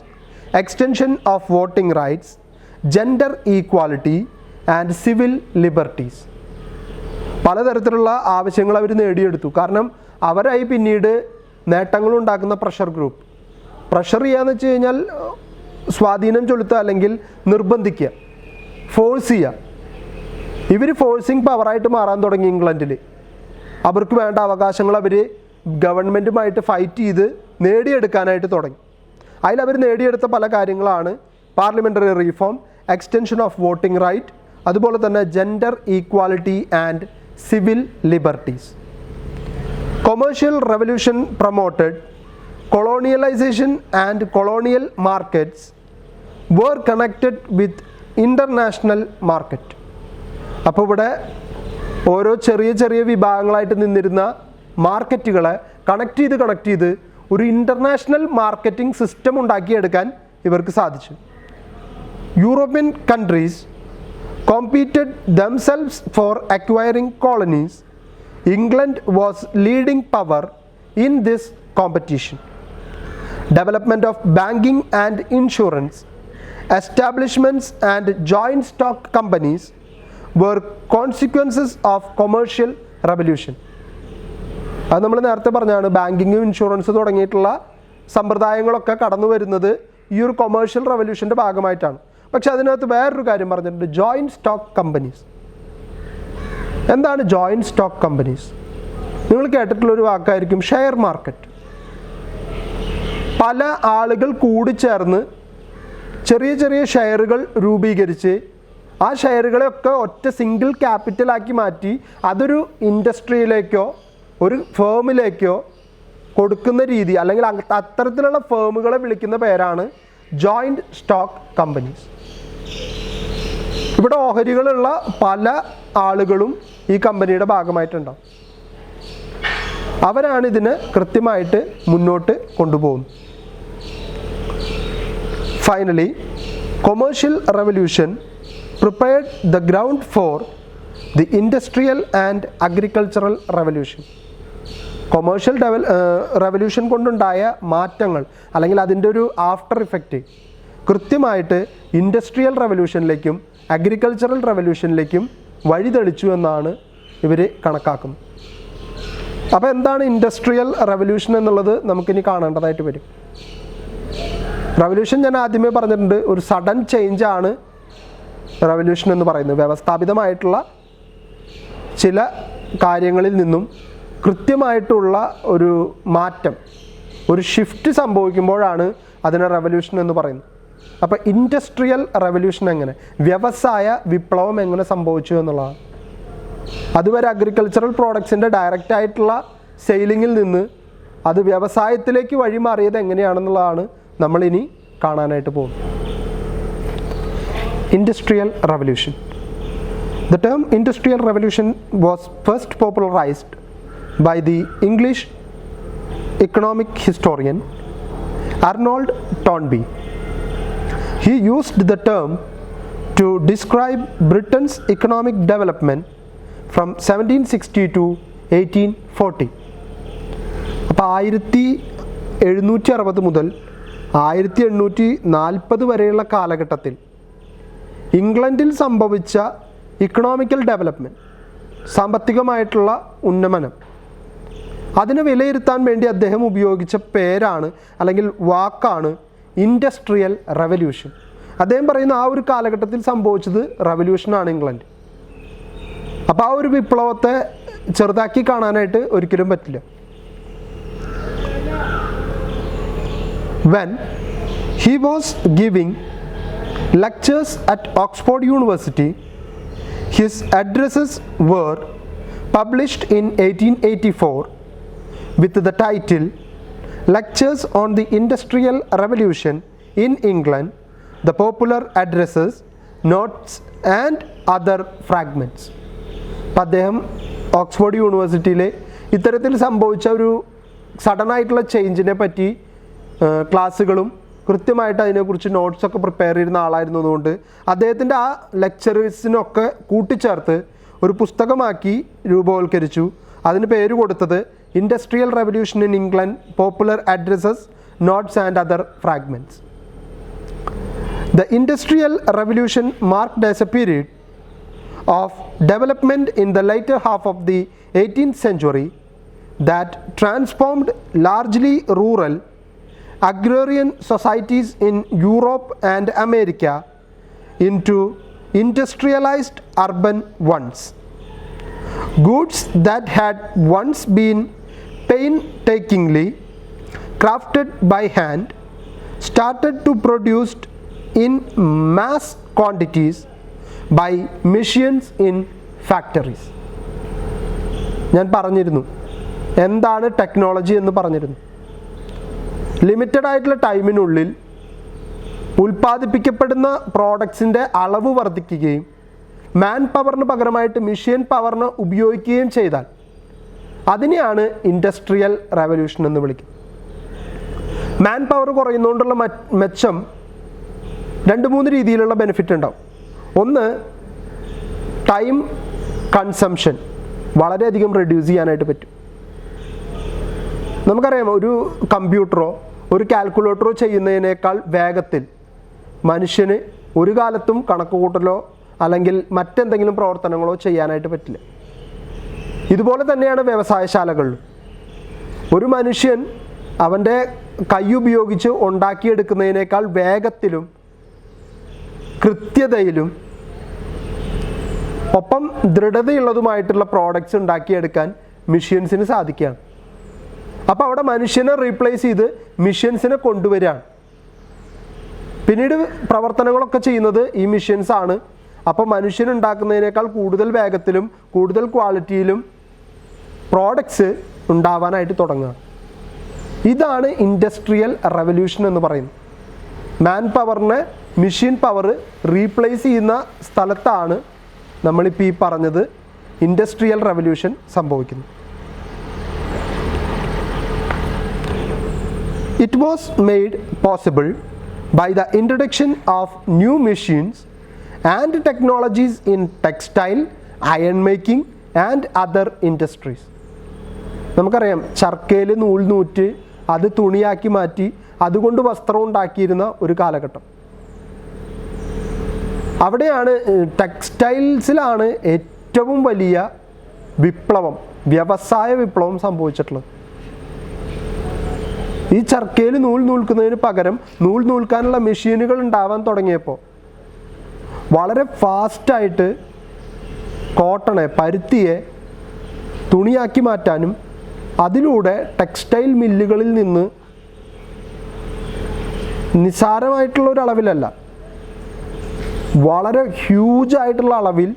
extension of voting rights, gender equality and civil liberties. പലതരത്തിലുള്ള ആവശ്യങ്ങൾ അവർ നേടിയെടുത്തു. കാരണം അവരായി പിന്നീട് നേട്ടങ്ങളുണ്ടാക്കുന്ന പ്രഷർ ഗ്രൂപ്പ്. പ്രഷർ ചെയ്യാന്ന് വെച്ച് കഴിഞ്ഞാൽ സ്വാധീനം ചെലുത്തുക അല്ലെങ്കിൽ നിർബന്ധിക്കുക, ഫോഴ്സ് ചെയ്യുക. ഇവർ ഫോഴ്സിങ് പവറായിട്ട് മാറാൻ തുടങ്ങി ഇംഗ്ലണ്ടിൽ. അവർക്ക് വേണ്ട അവകാശങ്ങൾ അവർ ഗവൺമെൻറ്റുമായിട്ട് ഫൈറ്റ് ചെയ്ത് നേടിയെടുക്കാനായിട്ട് തുടങ്ങി. അതിലവർ നേടിയെടുത്ത പല കാര്യങ്ങളാണ് parliamentary reform, extension of voting right, അതുപോലെ തന്നെ gender equality and civil liberties. Commercial revolution promoted colonialization and colonial markets were connected with international market. അപ്പോൾ ഇവിടെ ഓരോ ചെറിയ ചെറിയ വിഭാഗങ്ങളായിട്ട് നിന്നിരുന്ന മാർക്കറ്റുകളെ കണക്ട് ചെയ്ത് ഒരു ഇൻ്റർനാഷണൽ മാർക്കറ്റിംഗ് സിസ്റ്റം ഉണ്ടാക്കിയെടുക്കാൻ ഇവർക്ക് സാധിച്ചു. European countries competed themselves for acquiring colonies. England was leading power in this competition. Development of banking and insurance, establishments and joint stock companies were consequences of commercial revolution. അത് നമ്മൾ നേരത്തെ പറഞ്ഞാണ്, ബാങ്കിങ്ങും insurance തുടങ്ങിയിട്ടുള്ള സമ്പ്രദായങ്ങളൊക്കെ കടന്നു വരുന്നത് ഈ ഒരു കൊമേഴ്ഷ്യൽ റവല്യൂഷൻ്റെ ഭാഗമായിട്ടാണ്. പക്ഷെ അതിനകത്ത് വേറൊരു കാര്യം പറഞ്ഞിട്ടുണ്ട്, ജോയിൻറ്റ് സ്റ്റോക്ക് കമ്പനീസ്. എന്താണ് ജോയിൻറ്റ് സ്റ്റോക്ക് കമ്പനീസ്? നിങ്ങൾ കേട്ടിട്ടുള്ളൊരു വാക്കായിരിക്കും ഷെയർ മാർക്കറ്റ്. പല ആളുകൾ കൂടിച്ചേർന്ന് ചെറിയ ചെറിയ ഷെയറുകൾ രൂപീകരിച്ച് ആ ഷെയറുകളെയൊക്കെ ഒറ്റ സിംഗിൾ ക്യാപിറ്റലാക്കി മാറ്റി അതൊരു ഇൻഡസ്ട്രിയിലേക്കോ ഒരു ഫേമിലേക്കോ കൊടുക്കുന്ന രീതി, അല്ലെങ്കിൽ അത്തരത്തിലുള്ള ഫേമുകളെ വിളിക്കുന്ന പേരാണ് ജോയിൻറ്റ് സ്റ്റോക്ക് കമ്പനീസ്. ഇവിടെ ഓഹരികളുള്ള പല ആളുകളും ഈ കമ്പനിയുടെ ഭാഗമായിട്ടുണ്ടാവും. അവരാണ് ഇതിനെ കൃത്യമായിട്ട് മുന്നോട്ട് കൊണ്ടുപോകുന്നത്. Finally, commercial revolution prepared the ground for the industrial and agricultural revolution. കൊമേഴ്ഷ്യൽ റവല്യൂഷൻ കൊണ്ടുണ്ടായ മാറ്റങ്ങൾ അല്ലെങ്കിൽ അതിൻ്റെ ഒരു ആഫ്റ്റർ ഇഫക്റ്റ് കൃത്യമായിട്ട് ഇൻഡസ്ട്രിയൽ റവല്യൂഷനിലേക്കും അഗ്രികൾച്ചറൽ റവല്യൂഷനിലേക്കും വഴിതെളിച്ചു എന്നാണ് ഇവർ കണക്കാക്കുന്നത്. അപ്പോൾ എന്താണ് ഇൻഡസ്ട്രിയൽ റവല്യൂഷൻ എന്നുള്ളത് നമുക്കിനി കാണേണ്ടതായിട്ട് വരും. റവല്യൂഷൻ ഞാൻ ആദ്യമേ പറഞ്ഞിട്ടുണ്ട്, ഒരു സഡൻ ചേഞ്ചാണ് റവല്യൂഷൻ എന്ന് പറയുന്നത്. വ്യവസ്ഥാപിതമായിട്ടുള്ള ചില കാര്യങ്ങളിൽ നിന്നും കൃത്യമായിട്ടുള്ള ഒരു മാറ്റം, ഒരു ഷിഫ്റ്റ് സംഭവിക്കുമ്പോഴാണ് അതിനെ റവല്യൂഷൻ എന്ന് പറയുന്നത്. അപ്പോൾ ഇൻഡസ്ട്രിയൽ റവല്യൂഷൻ എങ്ങനെ, വ്യവസായ വിപ്ലവം എങ്ങനെ സംഭവിച്ചു എന്നുള്ളതാണ്. അതുവരെ അഗ്രികൾച്ചറൽ പ്രോഡക്ട്സിൻ്റെ ഡയറക്റ്റ് ആയിട്ടുള്ള സെയിലിങ്ങിൽ നിന്ന് അത് വ്യവസായത്തിലേക്ക് വഴിമാറിയത് എങ്ങനെയാണെന്നുള്ളതാണ് നമ്മളിനി കാണാനായിട്ട് പോകുന്നത്. Industrial revolution. The term Industrial Revolution was first popularized by the English economic historian Arnold Toynbee. He used the term to describe Britain's economic development from 1760 to 1840. അപ്പോൾ 1760 മുതൽ 1840 വരെയുള്ള കാലഘട്ടത്തിൽ ഇംഗ്ലണ്ടിൽ സംഭവിച്ച ഇക്കണോമിക്കൽ ഡെവലപ്മെൻറ്റ്, സാമ്പത്തികമായിട്ടുള്ള ഉന്നമനം, അതിനെ വിലയിരുത്താൻ വേണ്ടി അദ്ദേഹം ഉപയോഗിച്ച പേരാണ് അല്ലെങ്കിൽ വാക്കാണ് ഇൻഡസ്ട്രിയൽ റവല്യൂഷൻ. അദ്ദേഹം പറയുന്ന ആ ഒരു കാലഘട്ടത്തിൽ സംഭവിച്ചത് റവല്യൂഷനാണ് ഇംഗ്ലണ്ട്. അപ്പോൾ ആ ഒരു വിപ്ലവത്തെ ചെറുതാക്കി കാണാനായിട്ട് ഒരിക്കലും പറ്റില്ല. When he was giving lectures at Oxford University, his addresses were published in 1884 with the title Lectures on the Industrial Revolution in England, the Popular Addresses, Notes and Other Fragments. അദ്ദേഹം Oxford യൂണിവേഴ്സിറ്റിയിലെ ഇത്തരത്തിൽ സംഭവിച്ച ഒരു സഡനായിട്ടുള്ള ചേഞ്ചിനെ പറ്റി ക്ലാസ്സുകളും കൃത്യമായിട്ട് അതിനെക്കുറിച്ച് നോട്ട്സൊക്കെ prepare ചെയ്യുന്ന ആളായിരുന്നതുകൊണ്ട് അദ്ദേഹത്തിൻ്റെ ആ ലെക്ചറേഴ്സിനൊക്കെ കൂട്ടിച്ചേർത്ത് ഒരു പുസ്തകമാക്കി രൂപവൽക്കരിച്ചു. അതിന് പേര് കൊടുത്തത് industrial revolution in England, popular addresses, notes and other fragments. The industrial revolution marked as A period of development in the later half of the 18th century that transformed largely rural agrarian societies in Europe and America into industrialized urban ones. Goods that had once been painstakingly crafted by hand started to produced in mass quantities by machines in factories. ഞാൻ പറഞ്ഞിരുന്നു എന്താണ് technology എന്ന് പറഞ്ഞിരുന്നു. Limited ആയിട്ടുള്ള ടൈമിനുള്ളിൽ ഉൽപ്പാദിപ്പിക്കപ്പെടുന്ന പ്രോഡക്ട്സിൻ്റെ അളവ് വർദ്ധിക്കുകയും മാൻ പവറിന് പകരമായിട്ട് മെഷീൻ പവറിന് ഉപയോഗിക്കുകയും ചെയ്താൽ അതിനെയാണ് ഇൻഡസ്ട്രിയൽ റവല്യൂഷൻ എന്ന് വിളിക്കുന്നത്. മാൻ പവർ കുറയുന്നതുകൊണ്ടുള്ള മെച്ചം 2-3 രീതിയിലുള്ള ബെനിഫിറ്റ് ഉണ്ടാവും. ഒന്ന്, ടൈം കൺസംഷൻ വളരെയധികം റെഡ്യൂസ് ചെയ്യാനായിട്ട് പറ്റും. നമുക്കറിയാം, ഒരു കമ്പ്യൂട്ടറോ ഒരു കാൽക്കുലേറ്ററോ ചെയ്യുന്നതിനേക്കാൾ വേഗത്തിൽ മനുഷ്യന് ഒരു കാലത്തും കണക്ക് കൂട്ടലോ അല്ലെങ്കിൽ മറ്റെന്തെങ്കിലും പ്രവർത്തനങ്ങളോ ചെയ്യാനായിട്ട് പറ്റില്ല. ഇതുപോലെ തന്നെയാണ് വ്യവസായശാലകളിലും. ഒരു മനുഷ്യൻ അവൻ്റെ കൈ ഉപയോഗിച്ച് ഉണ്ടാക്കിയെടുക്കുന്നതിനേക്കാൾ വേഗത്തിലും കൃത്യതയിലും ഒപ്പം ദൃഢതയുള്ളതുമായിട്ടുള്ള പ്രോഡക്റ്റ്സ് ഉണ്ടാക്കിയെടുക്കാൻ മെഷീൻസിന് സാധിക്കുകയാണ്. അപ്പോൾ അവിടെ മനുഷ്യനെ റീപ്ലേസ് ചെയ്ത് മെഷീൻസിനെ കൊണ്ടുവരികയാണ്. പിന്നീട് പ്രവർത്തനങ്ങളൊക്കെ ചെയ്യുന്നത് ഈ മെഷീൻസ് ആണ്. അപ്പോൾ മനുഷ്യൻ ഉണ്ടാക്കുന്നതിനേക്കാൾ കൂടുതൽ വേഗത്തിലും കൂടുതൽ ക്വാളിറ്റിയിലും പ്രോഡക്ട്സ് ഉണ്ടാവാനായിട്ട് തുടങ്ങുക. ഇതാണ് ഇൻഡസ്ട്രിയൽ റവല്യൂഷൻ എന്ന് പറയുന്നത്. മാൻ പവറിനെ മെഷീൻ പവർ റീപ്ലേസ് ചെയ്യുന്ന സ്ഥലത്താണ് നമ്മളിപ്പോൾ ഈ പറഞ്ഞത് ഇൻഡസ്ട്രിയൽ റവല്യൂഷൻ സംഭവിക്കുന്നത്. It was made possible by the introduction of new machines and technologies in textile, iron making and other industries. നമുക്കറിയാം, ചർക്കയിൽ നൂൽ നൂറ്റ് അത് തുണിയാക്കി മാറ്റി അതുകൊണ്ട് വസ്ത്രം ഉണ്ടാക്കിയിരുന്ന ഒരു കാലഘട്ടം. അവിടെയാണ് ടെക്സ്റ്റൈൽസിലാണ് ഏറ്റവും വലിയ വിപ്ലവം, വ്യവസായ വിപ്ലവം സംഭവിച്ചിട്ടുള്ളത്. ഈ ചർക്കയിൽ നൂൽ നൂൽക്കുന്നതിന് പകരം നൂൽ നൂൽക്കാനുള്ള മെഷീനുകൾ ഉണ്ടാവാൻ തുടങ്ങിയപ്പോൾ വളരെ ഫാസ്റ്റായിട്ട് കോട്ടണെ, പരുത്തിയെ തുണിയാക്കി മാറ്റാനും അതിലൂടെ ടെക്സ്റ്റൈൽ മില്ലുകളിൽ നിന്ന് നിസ്സാരമായിട്ടുള്ള ഒരു അളവിലല്ല, വളരെ ഹ്യൂജായിട്ടുള്ള അളവിൽ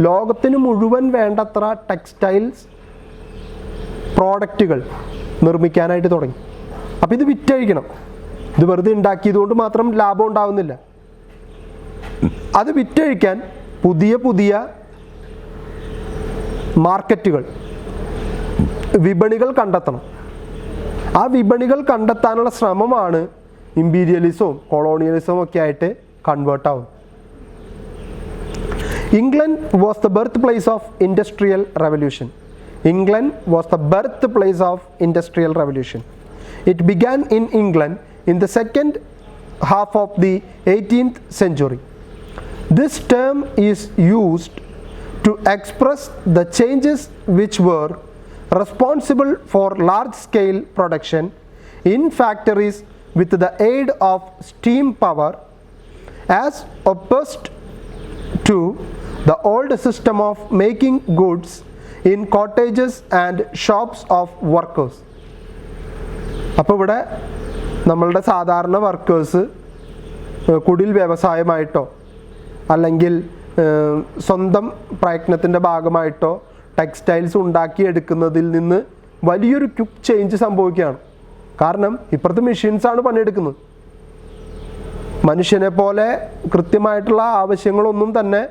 ലോകത്തിന് മുഴുവൻ വേണ്ടത്ര ടെക്സ്റ്റൈൽസ് പ്രോഡക്റ്റുകൾ നിർമ്മിക്കാനായിട്ട് തുടങ്ങി. അപ്പോൾ ഇത് വിറ്റഴിക്കണം. ഇത് വെറുതെ ഉണ്ടാക്കിയതുകൊണ്ട് മാത്രം ലാഭം ഉണ്ടാവുന്നില്ല. അത് വിറ്റഴിക്കാൻ പുതിയ പുതിയ മാർക്കറ്റുകൾ, വിപണികൾ കണ്ടെത്തണം. ആ വിപണികൾ കണ്ടെത്താനുള്ള ശ്രമമാണ് ഇമ്പീരിയലിസവും കൊളോണിയലിസവും ഒക്കെ ആയിട്ട് കൺവേർട്ട് ആവും. England was the birthplace of Industrial Revolution. England was the birthplace of Industrial Revolution. It began in England in the second half of the 18th century. This term is used to express the changes which were responsible for large-scale production in factories with the aid of steam power, as opposed to the old system of making goods in cottages and shops of workers. അപ്പോൾ ഇവിടെ നമ്മളുടെ സാധാരണ workers കുടിൽ വ്യവസായമായിട്ടോ അല്ലെങ്കിൽ സ്വന്തം പ്രയത്നത്തിൻ്റെ ഭാഗമായിട്ടോ textiles ഉണ്ടാക്കിയെടുക്കുന്നതിൽ നിന്ന് വലിയൊരു quick change സംഭവിക്കുകയാണ്. കാരണം ഇപ്പുറത്തെ മെഷീൻസാണ് പണിയെടുക്കുന്നത്. മനുഷ്യനെ പോലെ കൃത്യമായിട്ടുള്ള ആവശ്യങ്ങളൊന്നും തന്നെ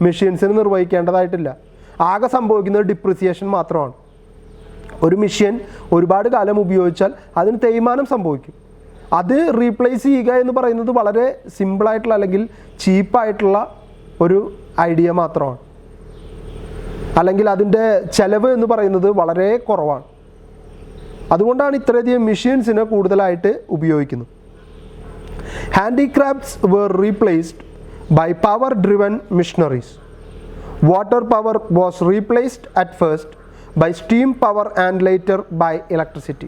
മെഷീൻസിന് നിർവഹിക്കേണ്ടതായിട്ടില്ല. ആകെ സംഭവിക്കുന്നത് ഡിപ്രിസിയേഷൻ മാത്രമാണ്. ഒരു മെഷീൻ ഒരുപാട് കാലം ഉപയോഗിച്ചാൽ അതിന് തേയ്മാനം സംഭവിക്കും. അത് റീപ്ലേസ് ചെയ്യുക എന്ന് പറയുന്നത് വളരെ സിമ്പിളായിട്ടുള്ള അല്ലെങ്കിൽ ചീപ്പായിട്ടുള്ള ഒരു ഐഡിയ മാത്രമാണ്. അല്ലെങ്കിൽ അതിൻ്റെ ചെലവ് എന്ന് പറയുന്നത് വളരെ കുറവാണ്. അതുകൊണ്ടാണ് ഇത്രയധികം മെഷീൻസിനെ കൂടുതലായിട്ട് ഉപയോഗിക്കുന്നത്. Handicrafts were replaced by power driven machineries. Water power was replaced at first by steam power and later by electricity.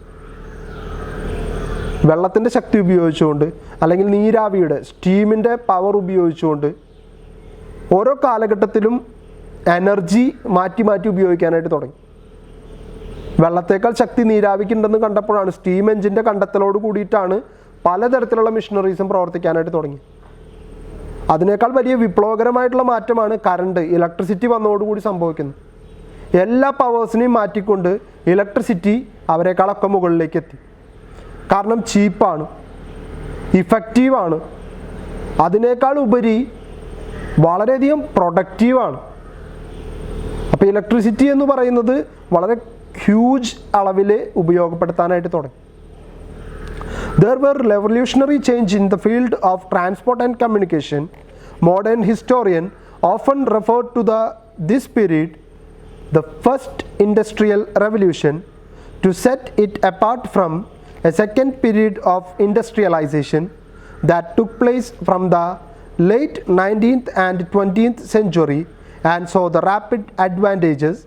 വെള്ളത്തിൻ്റെ ശക്തി ഉപയോഗിച്ചുകൊണ്ട് അല്ലെങ്കിൽ നീരാവിയുടെ സ്റ്റീമിൻ്റെ പവർ ഉപയോഗിച്ചുകൊണ്ട് ഓരോ കാലഘട്ടത്തിലും എനർജി മാറ്റി മാറ്റി ഉപയോഗിക്കാനായിട്ട് തുടങ്ങി. വെള്ളത്തേക്കാൾ ശക്തി നീരാവിക്കുണ്ടെന്ന് കണ്ടപ്പോഴാണ് സ്റ്റീം എഞ്ചിൻ്റെ കണ്ടെത്തലോട് കൂടിയിട്ടാണ് പലതരത്തിലുള്ള മെഷീനറീസും പ്രവർത്തിക്കാനായിട്ട് തുടങ്ങി. അതിനേക്കാൾ വലിയ വിപ്ലവകരമായിട്ടുള്ള മാറ്റമാണ് കറണ്ട്, ഇലക്ട്രിസിറ്റി വന്നതോടുകൂടി സംഭവിക്കുന്നത്. എല്ലാ പവേഴ്സിനെയും മാറ്റിക്കൊണ്ട് ഇലക്ട്രിസിറ്റി അവരെക്കാളൊക്കെ മുകളിലേക്ക് എത്തി. കാരണം ചീപ്പാണ്, ഇഫക്റ്റീവാണ്, അതിനേക്കാൾ ഉപരി വളരെയധികം പ്രൊഡക്റ്റീവാണ്. അപ്പോൾ ഇലക്ട്രിസിറ്റി എന്ന് പറയുന്നത് വളരെ ഹ്യൂജ് അളവിൽ ഉപയോഗപ്പെടുത്താനായിട്ട് തുടങ്ങി. There were revolutionary change in the field of transport and communication. Modern historian often referred to this period, the first industrial revolution, to set it apart from a second period of industrialization that took place from the late 19th and 20th century and saw the rapid advantages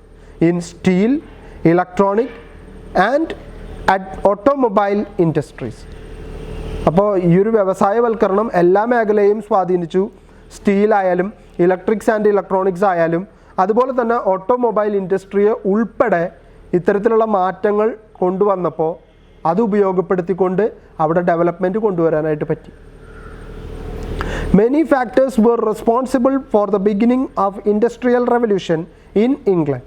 in steel, electronic and automobile industries. അപ്പോൾ ഈ ഒരു വ്യവസായവൽക്കരണം എല്ലാ മേഖലയും സ്വാധീനിച്ചു. സ്റ്റീലായാലും electrics and electronics ആയാലും അതുപോലെ തന്നെ automobile ഇൻഡസ്ട്രിയെ ഉൾപ്പെടെ ഇത്തരത്തിലുള്ള മാറ്റങ്ങൾ കൊണ്ടുവന്നപ്പോൾ അത് ഉപയോഗപ്പെടുത്തിക്കൊണ്ട് അവിടെ ഡെവലപ്മെൻറ്റ് കൊണ്ടുവരാനായിട്ട് പറ്റി. Many factors were responsible for the beginning of industrial revolution in England.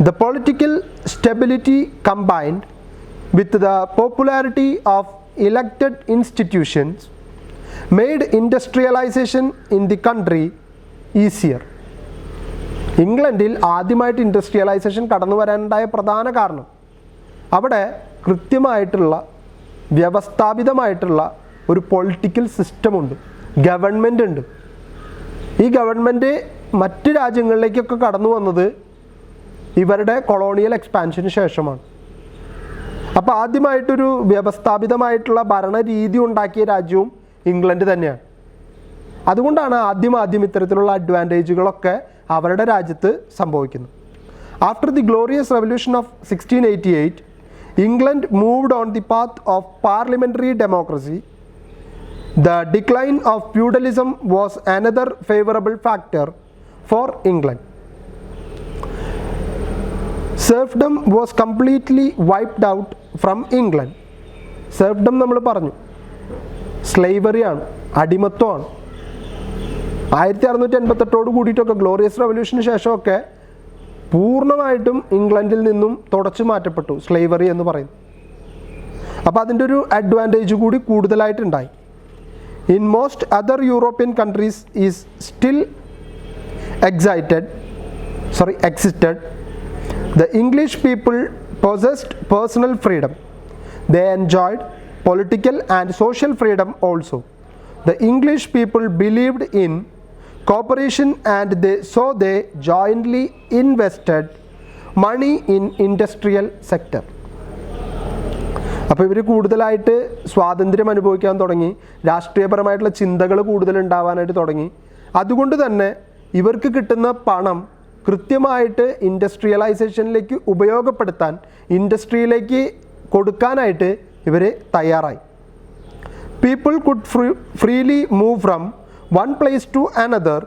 The political stability combined with the popularity of elected institutions made industrialization in the country easier. ഇംഗ്ലണ്ടിൽ ആദ്യമായിട്ട് ഇൻഡസ്ട്രിയലൈസേഷൻ കടന്നു വരാനുണ്ടായ പ്രധാന കാരണം അവിടെ കൃത്യമായിട്ടുള്ള വ്യവസ്ഥാപിതമായിട്ടുള്ള ഒരു പൊളിറ്റിക്കൽ സിസ്റ്റമുണ്ട്, ഗവൺമെൻറ് ഉണ്ട്. ഈ ഗവൺമെൻറ് മറ്റ് രാജ്യങ്ങളിലേക്കൊക്കെ കടന്നു വന്നത് ഇവരുടെ കൊളോണിയൽ എക്സ്പാൻഷന് ശേഷമാണ്. അപ്പോൾ ആദ്യമായിട്ടൊരു വ്യവസ്ഥാപിതമായിട്ടുള്ള ഭരണരീതി ഉണ്ടാക്കിയ രാജ്യവും ഇംഗ്ലണ്ട് തന്നെയാണ്. അതുകൊണ്ടാണ് ആദ്യം ഇത്തരത്തിലുള്ള അഡ്വാൻറ്റേജുകളൊക്കെ അവരുടെ രാജ്യത്ത് സംഭവിക്കുന്നത്. After the glorious revolution of 1688, England moved on the path of parliamentary democracy. The decline of feudalism was another favorable factor for England. Serfdom was completely wiped out from England. Serfdom നമ്മൾ പറഞ്ഞു, സ്ലേവറിയാണ്, അടിമത്വമാണ്. 1688 കൂടിയിട്ടൊക്കെ glorious റെവല്യൂഷന് ശേഷമൊക്കെ പൂർണ്ണമായിട്ടും ഇംഗ്ലണ്ടിൽ നിന്നും തുടച്ചു മാറ്റപ്പെട്ടു slavery എന്ന് പറയുന്നത്. അപ്പോൾ അതിൻ്റെ ഒരു അഡ്വാൻറ്റേജ് കൂടി കൂടുതലായിട്ടുണ്ടായി. In most other European countries is still existed. The English people possessed personal freedom. They enjoyed political and social freedom also. The English people believed in cooperation and they jointly invested money in industrial sector. അപ്പോൾ ഇവർ കൂടുതലായിട്ട് സ്വാതന്ത്ര്യം അനുഭവിക്കാൻ തുടങ്ങി, രാഷ്ട്രീയപരമായിട്ടുള്ള ചിന്തകൾ കൂടുതൽ ഉണ്ടാവാനായിട്ട് തുടങ്ങി. അതുകൊണ്ട് തന്നെ ഇവർക്ക് കിട്ടുന്ന പണം കൃത്യമായിട്ട് ഇൻഡസ്ട്രിയലൈസേഷനിലേക്ക് ഉപയോഗപ്പെടുത്താൻ, ഇൻഡസ്ട്രിയിലേക്ക് കൊടുക്കാനായിട്ട് ഇവർ തയ്യാറായി. People could freely move from one place to another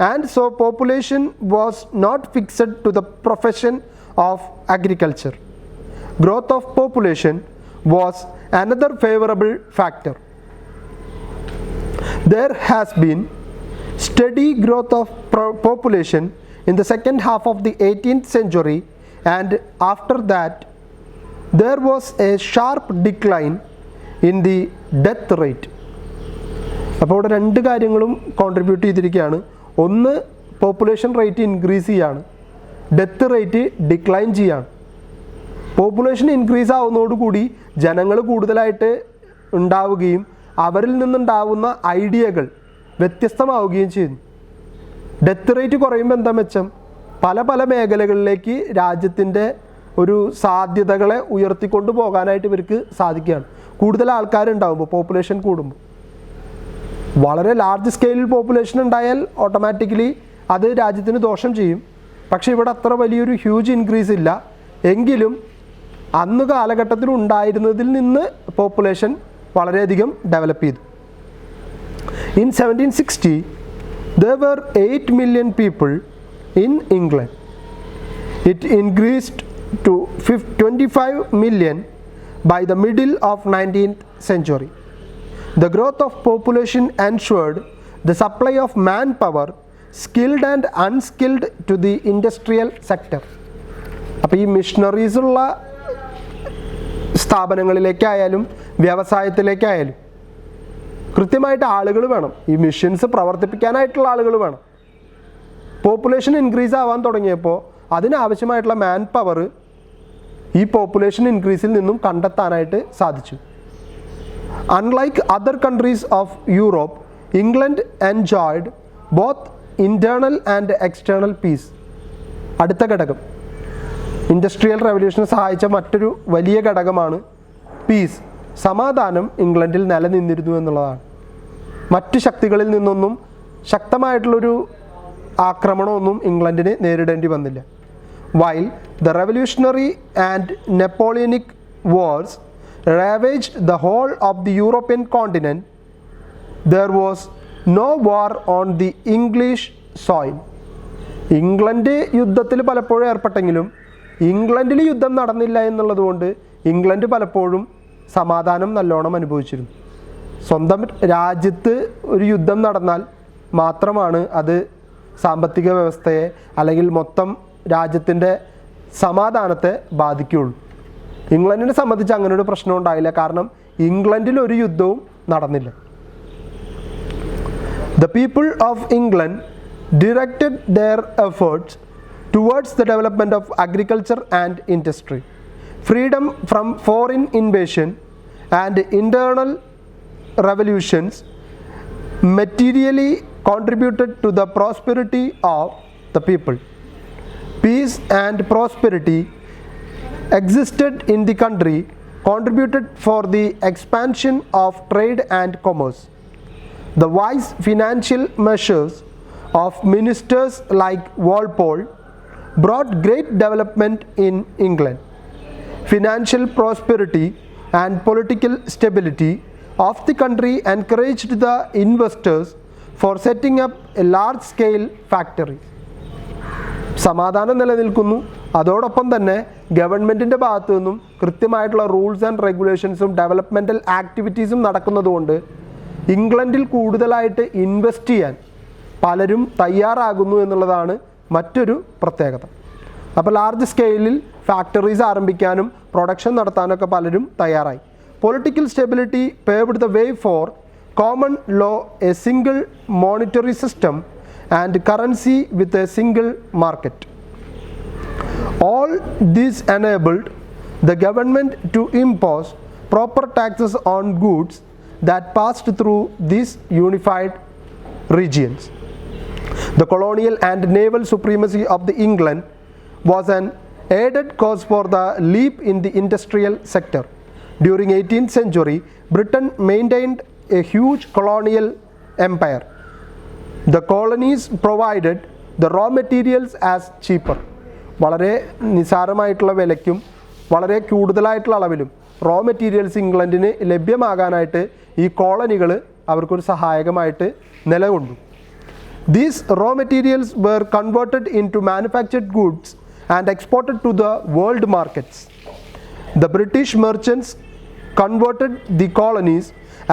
and so population was not fixed to the profession of agriculture. Growth of population was another favorable factor. There has been steady growth of population in the second half of the 18th century, and after that there was a sharp decline in the death rate. അപ്പോൾ ഇവിടെ രണ്ട് കാര്യങ്ങളും contribute ചെയ്തിരിക്കുകയാണ്. ഒന്ന്, population rate increase ചെയ്യാണ്, death rate decline ചെയ്യാണ്. Population increase ആവുന്നതോടുകൂടി ജനങ്ങൾ കൂടുതലായിട്ട് ഉണ്ടാവുകയും അവരിൽ നിന്നുണ്ടാവുന്ന ഐഡിയകൾ വ്യത്യസ്തമാവുകയും ചെയ്യുന്നു. ഡെത്ത് റേറ്റ് കുറയുമ്പോൾ എന്താ മെച്ചം? പല മേഖലകളിലേക്ക് രാജ്യത്തിൻ്റെ ഒരു സാധ്യതകളെ ഉയർത്തിക്കൊണ്ടു പോകാനായിട്ട് ഇവർക്ക് സാധിക്കുകയാണ്. കൂടുതൽ ആൾക്കാരുണ്ടാകുമ്പോൾ, പോപ്പുലേഷൻ കൂടുമ്പോൾ, വളരെ ലാർജ് സ്കെയിലിൽ പോപ്പുലേഷൻ ഉണ്ടായാൽ ഓട്ടോമാറ്റിക്കലി അത് രാജ്യത്തിന് ദോഷം ചെയ്യും. പക്ഷേ ഇവിടെ അത്ര വലിയൊരു ഹ്യൂജ് ഇൻക്രീസ് ഇല്ല. എങ്കിലും അന്ന് കാലഘട്ടത്തിൽ ഉണ്ടായിരുന്നതിൽ നിന്ന് പോപ്പുലേഷൻ വളരെയധികം ഡെവലപ്പ് ചെയ്തു. In 1760 there were 8 million people in England. It increased to 25 million by the middle of 19th century. The growth of population ensured the supply of manpower, skilled and unskilled, to the industrial sector. അപ്പോൾ ഈ മിഷണറീസുള്ള സ്ഥാപനങ്ങളിലേക്കായാലും വ്യവസായത്തിലേക്കായാലും കൃത്യമായിട്ട് ആളുകൾ വേണം, ഈ missions പ്രവർത്തിപ്പിക്കാനായിട്ടുള്ള ആളുകൾ വേണം. Population increase ആവാൻ തുടങ്ങിയപ്പോൾ അതിനാവശ്യമായിട്ടുള്ള മാൻ പവർ ഈ പോപ്പുലേഷൻ ഇൻക്രീസിൽ നിന്നും കണ്ടെത്താനായിട്ട് സാധിച്ചു. Unlike other countries of Europe, England enjoyed both internal and external peace. അടുത്ത ഘടകം, ഇൻഡസ്ട്രിയൽ റെവല്യൂഷനെ സഹായിച്ച മറ്റൊരു വലിയ ഘടകമാണ് പീസ്. സമാധാനം ഇംഗ്ലണ്ടിൽ നിലനിന്നിരുന്നു എന്നുള്ളതാണ്. മറ്റ് ശക്തികളിൽ നിന്നൊന്നും ശക്തമായിട്ടുള്ളൊരു ആക്രമണമൊന്നും ഇംഗ്ലണ്ടിന് നേരിടേണ്ടി വന്നില്ല. While the revolutionary and Napoleonic wars ravaged the whole of the European continent, there was no war on the English soil. England യുദ്ധത്തിൽ പലപ്പോഴും ഏർപ്പെട്ടെങ്കിലും ഇംഗ്ലണ്ടിൽ യുദ്ധം നടന്നില്ല എന്നുള്ളതുകൊണ്ട് ഇംഗ്ലണ്ട് പലപ്പോഴും സമാധാനം നല്ലോണം അനുഭവിച്ചിരുന്നു. സ്വന്തം രാജ്യത്ത് ഒരു യുദ്ധം നടന്നാൽ മാത്രമാണ് അത് സാമ്പത്തിക വ്യവസ്ഥയെ അല്ലെങ്കിൽ മൊത്തം രാജ്യത്തിൻ്റെ സമാധാനത്തെ ബാധിക്കുകയുള്ളൂ. ഇംഗ്ലണ്ടിനെ സംബന്ധിച്ച് അങ്ങനെ ഒരു പ്രശ്നം ഉണ്ടായില്ല, കാരണം ഇംഗ്ലണ്ടിൽ ഒരു യുദ്ധവും നടന്നില്ല. The people of England directed their efforts towards the development of agriculture and industry. Freedom from foreign invasion and internal revolutions materially contributed to the prosperity of the people. Peace and prosperity existed in the country, contributed for the expansion of trade and commerce. The wise financial measures of ministers like Walpole brought great development in England. Financial prosperity and political stability of the country encouraged the investors for setting up a large-scale factory. സമാധാനം നിലനിൽക്കുന്നു, അതോടൊപ്പം തന്നെ ഗവൺമെൻറ്റിൻ്റെ ഭാഗത്തു നിന്നും കൃത്യമായിട്ടുള്ള rules and റെഗുലേഷൻസും developmental ആക്ടിവിറ്റീസും നടക്കുന്നതുകൊണ്ട് ഇംഗ്ലണ്ടിൽ കൂടുതലായിട്ട് ഇൻവെസ്റ്റ് ചെയ്യാൻ പലരും തയ്യാറാകുന്നു എന്നുള്ളതാണ് മറ്റൊരു പ്രത്യേകത. അപ്പോൾ ലാർജ് സ്കെയിലിൽ ഫാക്ടറീസ് ആരംഭിക്കാനും പ്രൊഡക്ഷൻ നടത്താനൊക്കെ പലരും തയ്യാറായി. Political stability paved the way for common law, A single monetary system and currency with a single market. All this enabled the government to impose proper taxes on goods that passed through these unified regions. The colonial and naval supremacy of the England was an added cause for the leap in the industrial sector. During 18th century, Britain maintained a huge colonial empire. The colonies provided the raw materials as cheaper. വളരെ നിസാരമായിട്ടുള്ള വിലയ്ക്കും വളരെ കൂടുതലായിട്ടുള്ള അളവിലും raw materials ഇംഗ്ലണ്ടിന് ലഭ്യമാകാനായിട്ട് ഈ കോളനികൾ അവർക്കൊരു സഹായകമായിട്ട് നിലകൊണ്ടു. These raw materials were converted into manufactured goods and exported to the world markets. The British merchants converted the colonies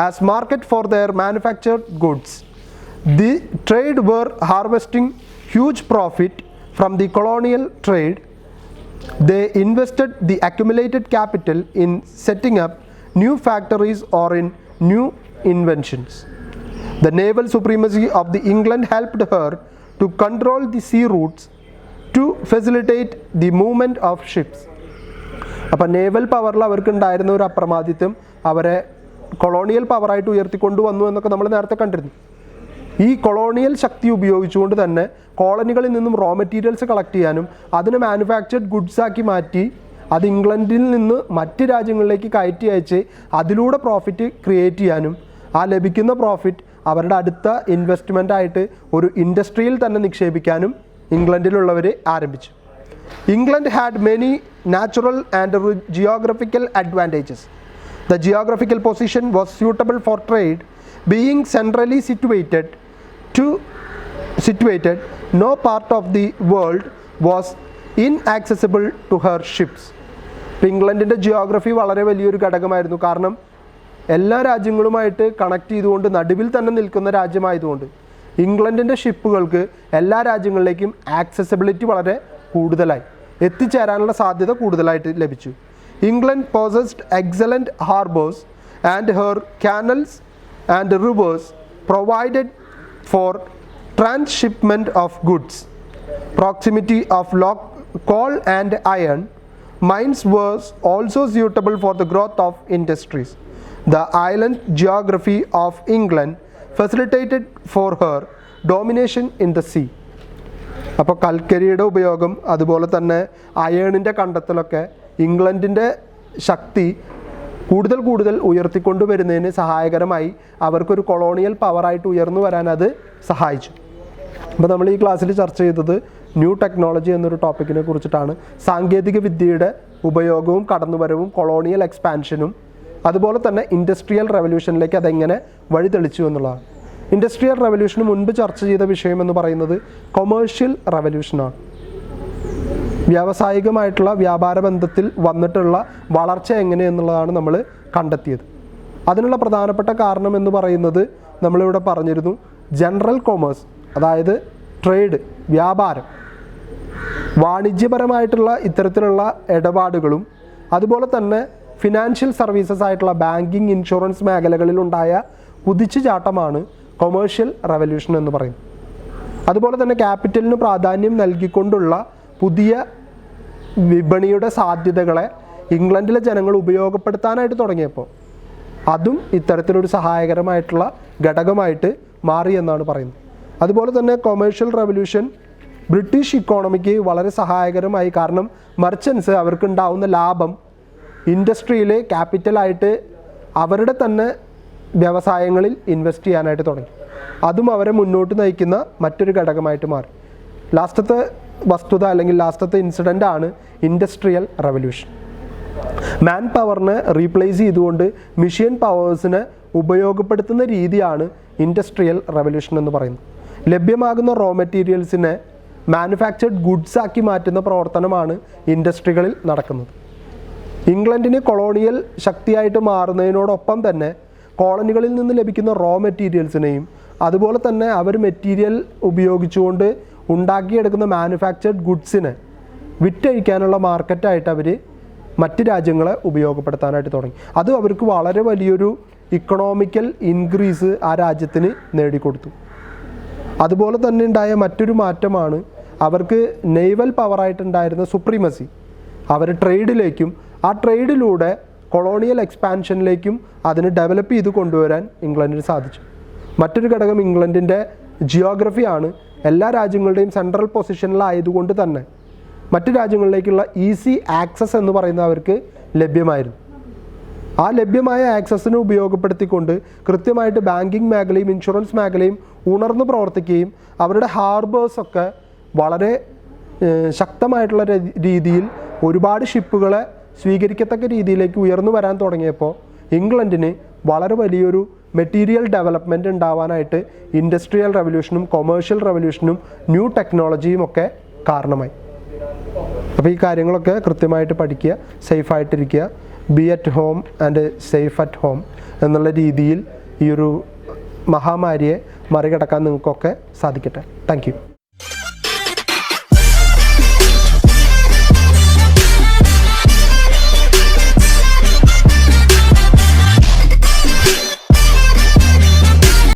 as market for their manufactured goods. The trade were harvesting huge profit from the colonial trade. They invested the accumulated capital in setting up new factories or in new inventions. The naval supremacy of the England helped her to control the sea routes to facilitate the movement of ships. അപ്പോൾ naval പവറിൽ അവർക്ക് ഉണ്ടായിരുന്ന ഒരു അപ്രമാദിത്വം അവരെ colonial പവറായിട്ട് ഉയർത്തിക്കൊണ്ടുവന്നു എന്നൊക്കെ നമ്മൾ നേരത്തെ കണ്ടിരുന്നു. ഈ കൊളോണിയൽ ശക്തി ഉപയോഗിച്ചുകൊണ്ട് തന്നെ കോളനികളിൽ നിന്നും റോ മെറ്റീരിയൽസ് കളക്ട് ചെയ്യാനും അതിനെ മാനുഫാക്ചർഡ് ഗുഡ്സ് ആക്കി മാറ്റി അത് ഇംഗ്ലണ്ടിൽ നിന്ന് മറ്റ് രാജ്യങ്ങളിലേക്ക് കയറ്റി അയച്ച് അതിലൂടെ പ്രോഫിറ്റ് ക്രിയേറ്റ് ചെയ്യാനും ആ ലഭിക്കുന്ന പ്രോഫിറ്റ് അവരുടെ അടുത്ത ഇൻവെസ്റ്റ്മെൻ്റ് ആയിട്ട് ഒരു ഇൻഡസ്ട്രിയിൽ തന്നെ നിക്ഷേപിക്കാനും ഇംഗ്ലണ്ടിലുള്ളവർ ആരംഭിച്ചു. England had many natural and geographical advantages. The geographical position was suitable for trade. Being centrally situated, no part of the world was inaccessible to her ships. ഇംഗ്ലണ്ടിൻ്റെ ജിയോഗ്രഫി വളരെ വലിയൊരു ഘടകമായിരുന്നു. കാരണം എല്ലാ രാജ്യങ്ങളുമായിട്ട് കണക്ട് ചെയ്തുകൊണ്ട് നടുവിൽ തന്നെ നിൽക്കുന്ന രാജ്യമായതുകൊണ്ട് ഇംഗ്ലണ്ടിൻ്റെ ഷിപ്പുകൾക്ക് എല്ലാ രാജ്യങ്ങളിലേക്കും ആക്സസിബിലിറ്റി വളരെ കൂടുതലായി, എത്തിച്ചേരാനുള്ള സാധ്യത കൂടുതലായിട്ട് ലഭിച്ചു. England possessed excellent harbors and her canals and rivers provided for transshipment of goods. Proximity of coal and iron mines was also suitable for the growth of industries. The island geography of England facilitated for her domination in the sea. അപ്പോൾ കൽക്കരിയുടെ ഉപയോഗം അതുപോലെ തന്നെ അയേണിൻ്റെ കണ്ടെത്തലൊക്കെ ഇംഗ്ലണ്ടിൻ്റെ ശക്തി കൂടുതൽ ഉയർത്തിക്കൊണ്ടുവരുന്നതിന് സഹായകരമായി അവർക്കൊരു colonial പവറായിട്ട് ഉയർന്നു വരാൻ അത് സഹായിച്ചു. അപ്പോൾ നമ്മൾ ഈ ക്ലാസ്സിൽ ചർച്ച ചെയ്തത് ന്യൂ ടെക്നോളജി എന്നൊരു ടോപ്പിക്കിനെ കുറിച്ചിട്ടാണ്. സാങ്കേതിക വിദ്യയുടെ ഉപയോഗവും കടന്നുവരവും കൊളോണിയൽ എക്സ്പാൻഷനും അതുപോലെ തന്നെ ഇൻഡസ്ട്രിയൽ റെവല്യൂഷനിലേക്ക് അതെങ്ങനെ വഴിതെളിച്ചു എന്നുള്ളതാണ്. ഇൻഡസ്ട്രിയൽ റെവല്യൂഷന് മുൻപ് ചർച്ച ചെയ്ത വിഷയം എന്ന് പറയുന്നത് കൊമേഴ്ഷ്യൽ റെവല്യൂഷനാണ്. വ്യാവസായികമായിട്ടുള്ള വ്യാപാര ബന്ധത്തിൽ വന്നിട്ടുള്ള വളർച്ച എങ്ങനെയെന്നുള്ളതാണ് നമ്മൾ കണ്ടെത്തിയത്. അതിനുള്ള പ്രധാനപ്പെട്ട കാരണം എന്ന് പറയുന്നത് നമ്മളിവിടെ പറഞ്ഞിരുന്നു, ജനറൽ കൊമേഴ്സ്, അതായത് ട്രേഡ്, വ്യാപാരം, വാണിജ്യപരമായിട്ടുള്ള ഇത്തരത്തിലുള്ള ഇടപാടുകളും അതുപോലെ തന്നെ ഫിനാൻഷ്യൽ സർവീസസ് ആയിട്ടുള്ള ബാങ്കിങ്, ഇൻഷുറൻസ് മേഖലകളിലുണ്ടായ കുതിച്ചുചാട്ടമാണ് കൊമേഴ്ഷ്യൽ റെവല്യൂഷൻ എന്ന് പറയുന്നത്. അതുപോലെ തന്നെ ക്യാപിറ്റലിന് പ്രാധാന്യം നൽകിക്കൊണ്ടുള്ള പുതിയ വിപണിയുടെ സാധ്യതകളെ ഇംഗ്ലണ്ടിലെ ജനങ്ങൾ ഉപയോഗപ്പെടുത്താനായിട്ട് തുടങ്ങിയപ്പോൾ അതും ഇത്തരത്തിലൊരു സഹായകരമായിട്ടുള്ള ഘടകമായിട്ട് മാറി എന്നാണ് പറയുന്നത്. അതുപോലെ തന്നെ കൊമേഴ്ഷ്യൽ റെവല്യൂഷൻ ബ്രിട്ടീഷ് ഇക്കോണമിക്ക് വളരെ സഹായകരമായി. കാരണം മർച്ചൻസ് അവർക്കുണ്ടാവുന്ന ലാഭം ഇൻഡസ്ട്രിയിൽ ക്യാപിറ്റലായിട്ട് അവരുടെ തന്നെ വ്യവസായങ്ങളിൽ ഇൻവെസ്റ്റ് ചെയ്യാനായിട്ട് തുടങ്ങി. അതും അവരെ മുന്നോട്ട് നയിക്കുന്ന മറ്റൊരു ഘടകമായിട്ട് മാറി. ലാസ്റ്റത്തെ വസ്തുത അല്ലെങ്കിൽ ലാസ്റ്റത്തെ ഇൻസിഡൻ്റ് ആണ് ഇൻഡസ്ട്രിയൽ റെവല്യൂഷൻ. മാൻ പവറിനെ റീപ്ലേസ് ചെയ്തുകൊണ്ട് മെഷീൻ പവേഴ്സിനെ ഉപയോഗപ്പെടുത്തുന്ന രീതിയാണ് ഇൻഡസ്ട്രിയൽ റെവല്യൂഷൻ എന്ന് പറയുന്നത്. ലഭ്യമാകുന്ന റോ മെറ്റീരിയൽസിനെ മാനുഫാക്ചർഡ് ഗുഡ്സ് ആക്കി മാറ്റുന്ന പ്രവർത്തനമാണ് ഇൻഡസ്ട്രികളിൽ നടക്കുന്നത്. ഇംഗ്ലണ്ടിന് കൊളോണിയൽ ശക്തിയായിട്ട് മാറുന്നതിനോടൊപ്പം തന്നെ കോളനികളിൽ നിന്ന് ലഭിക്കുന്ന റോ മെറ്റീരിയൽസിനെയും അതുപോലെ തന്നെ അവർ മെറ്റീരിയൽ ഉപയോഗിച്ചുകൊണ്ട് ഉണ്ടാക്കിയെടുക്കുന്ന മാനുഫാക്ചർഡ് ഗുഡ്സിനെ വിറ്റഴിക്കാനുള്ള മാർക്കറ്റായിട്ട് അവർ മറ്റ് രാജ്യങ്ങളെ ഉപയോഗപ്പെടുത്താനായിട്ട് തുടങ്ങി. അത് അവർക്ക് വളരെ വലിയൊരു ഇക്കണോമിക്കൽ ഇൻക്രീസ് ആ രാജ്യത്തിന് നേടിക്കൊടുത്തു. അതുപോലെ തന്നെ ഉണ്ടായ മറ്റൊരു മാറ്റമാണ് അവർക്ക് നെയ്വൽ പവറായിട്ടുണ്ടായിരുന്ന സുപ്രീമസി അവർ ട്രേഡിലേക്കും ആ ട്രേഡിലൂടെ കൊളോണിയൽ എക്സ്പാൻഷനിലേക്കും അതിന് ഡെവലപ്പ് ചെയ്ത് കൊണ്ടുവരാൻ ഇംഗ്ലണ്ടിന് സാധിച്ചു. മറ്റൊരു ഘടകം ഇംഗ്ലണ്ടിൻ്റെ ജിയോഗ്രഫിയാണ്. എല്ലാ രാജ്യങ്ങളുടെയും സെൻട്രൽ പൊസിഷനിലായതുകൊണ്ട് തന്നെ മറ്റു രാജ്യങ്ങളിലേക്കുള്ള ഈസി ആക്സസ് എന്ന് പറയുന്നത് അവർക്ക് ലഭ്യമായിരുന്നു. ആ ലഭ്യമായ ആക്സസിനെ ഉപയോഗപ്പെടുത്തിക്കൊണ്ട് കൃത്യമായിട്ട് ബാങ്കിങ് മേഖലയും ഇൻഷുറൻസ് മേഖലയും ഉണർന്നു പ്രവർത്തിക്കുകയും അവരുടെ ഹാർബേഴ്സൊക്കെ വളരെ ശക്തമായിട്ടുള്ള രീതിയിൽ ഒരുപാട് ഷിപ്പുകളെ സ്വീകരിക്കത്തക്ക രീതിയിലേക്ക് ഉയർന്നു വരാൻ തുടങ്ങിയപ്പോൾ ഇംഗ്ലണ്ടിന് വളരെ വലിയൊരു മെറ്റീരിയൽ ഡെവലപ്മെൻറ്റ് ഉണ്ടാവാനായിട്ട് ഇൻഡസ്ട്രിയൽ റെവല്യൂഷനും കൊമേഴ്ഷ്യൽ റെവല്യൂഷനും ന്യൂ ടെക്നോളജിയും ഒക്കെ കാരണമായി. അപ്പോൾ ഈ കാര്യങ്ങളൊക്കെ കൃത്യമായിട്ട് പഠിക്കുക, സേഫായിട്ടിരിക്കുക, be at home and safe at home എന്നുള്ള രീതിയിൽ ഈ ഒരു മഹാമാരിയെ മറികടക്കാൻ നിങ്ങൾക്കൊക്കെ സാധിക്കട്ടെ. Thank U.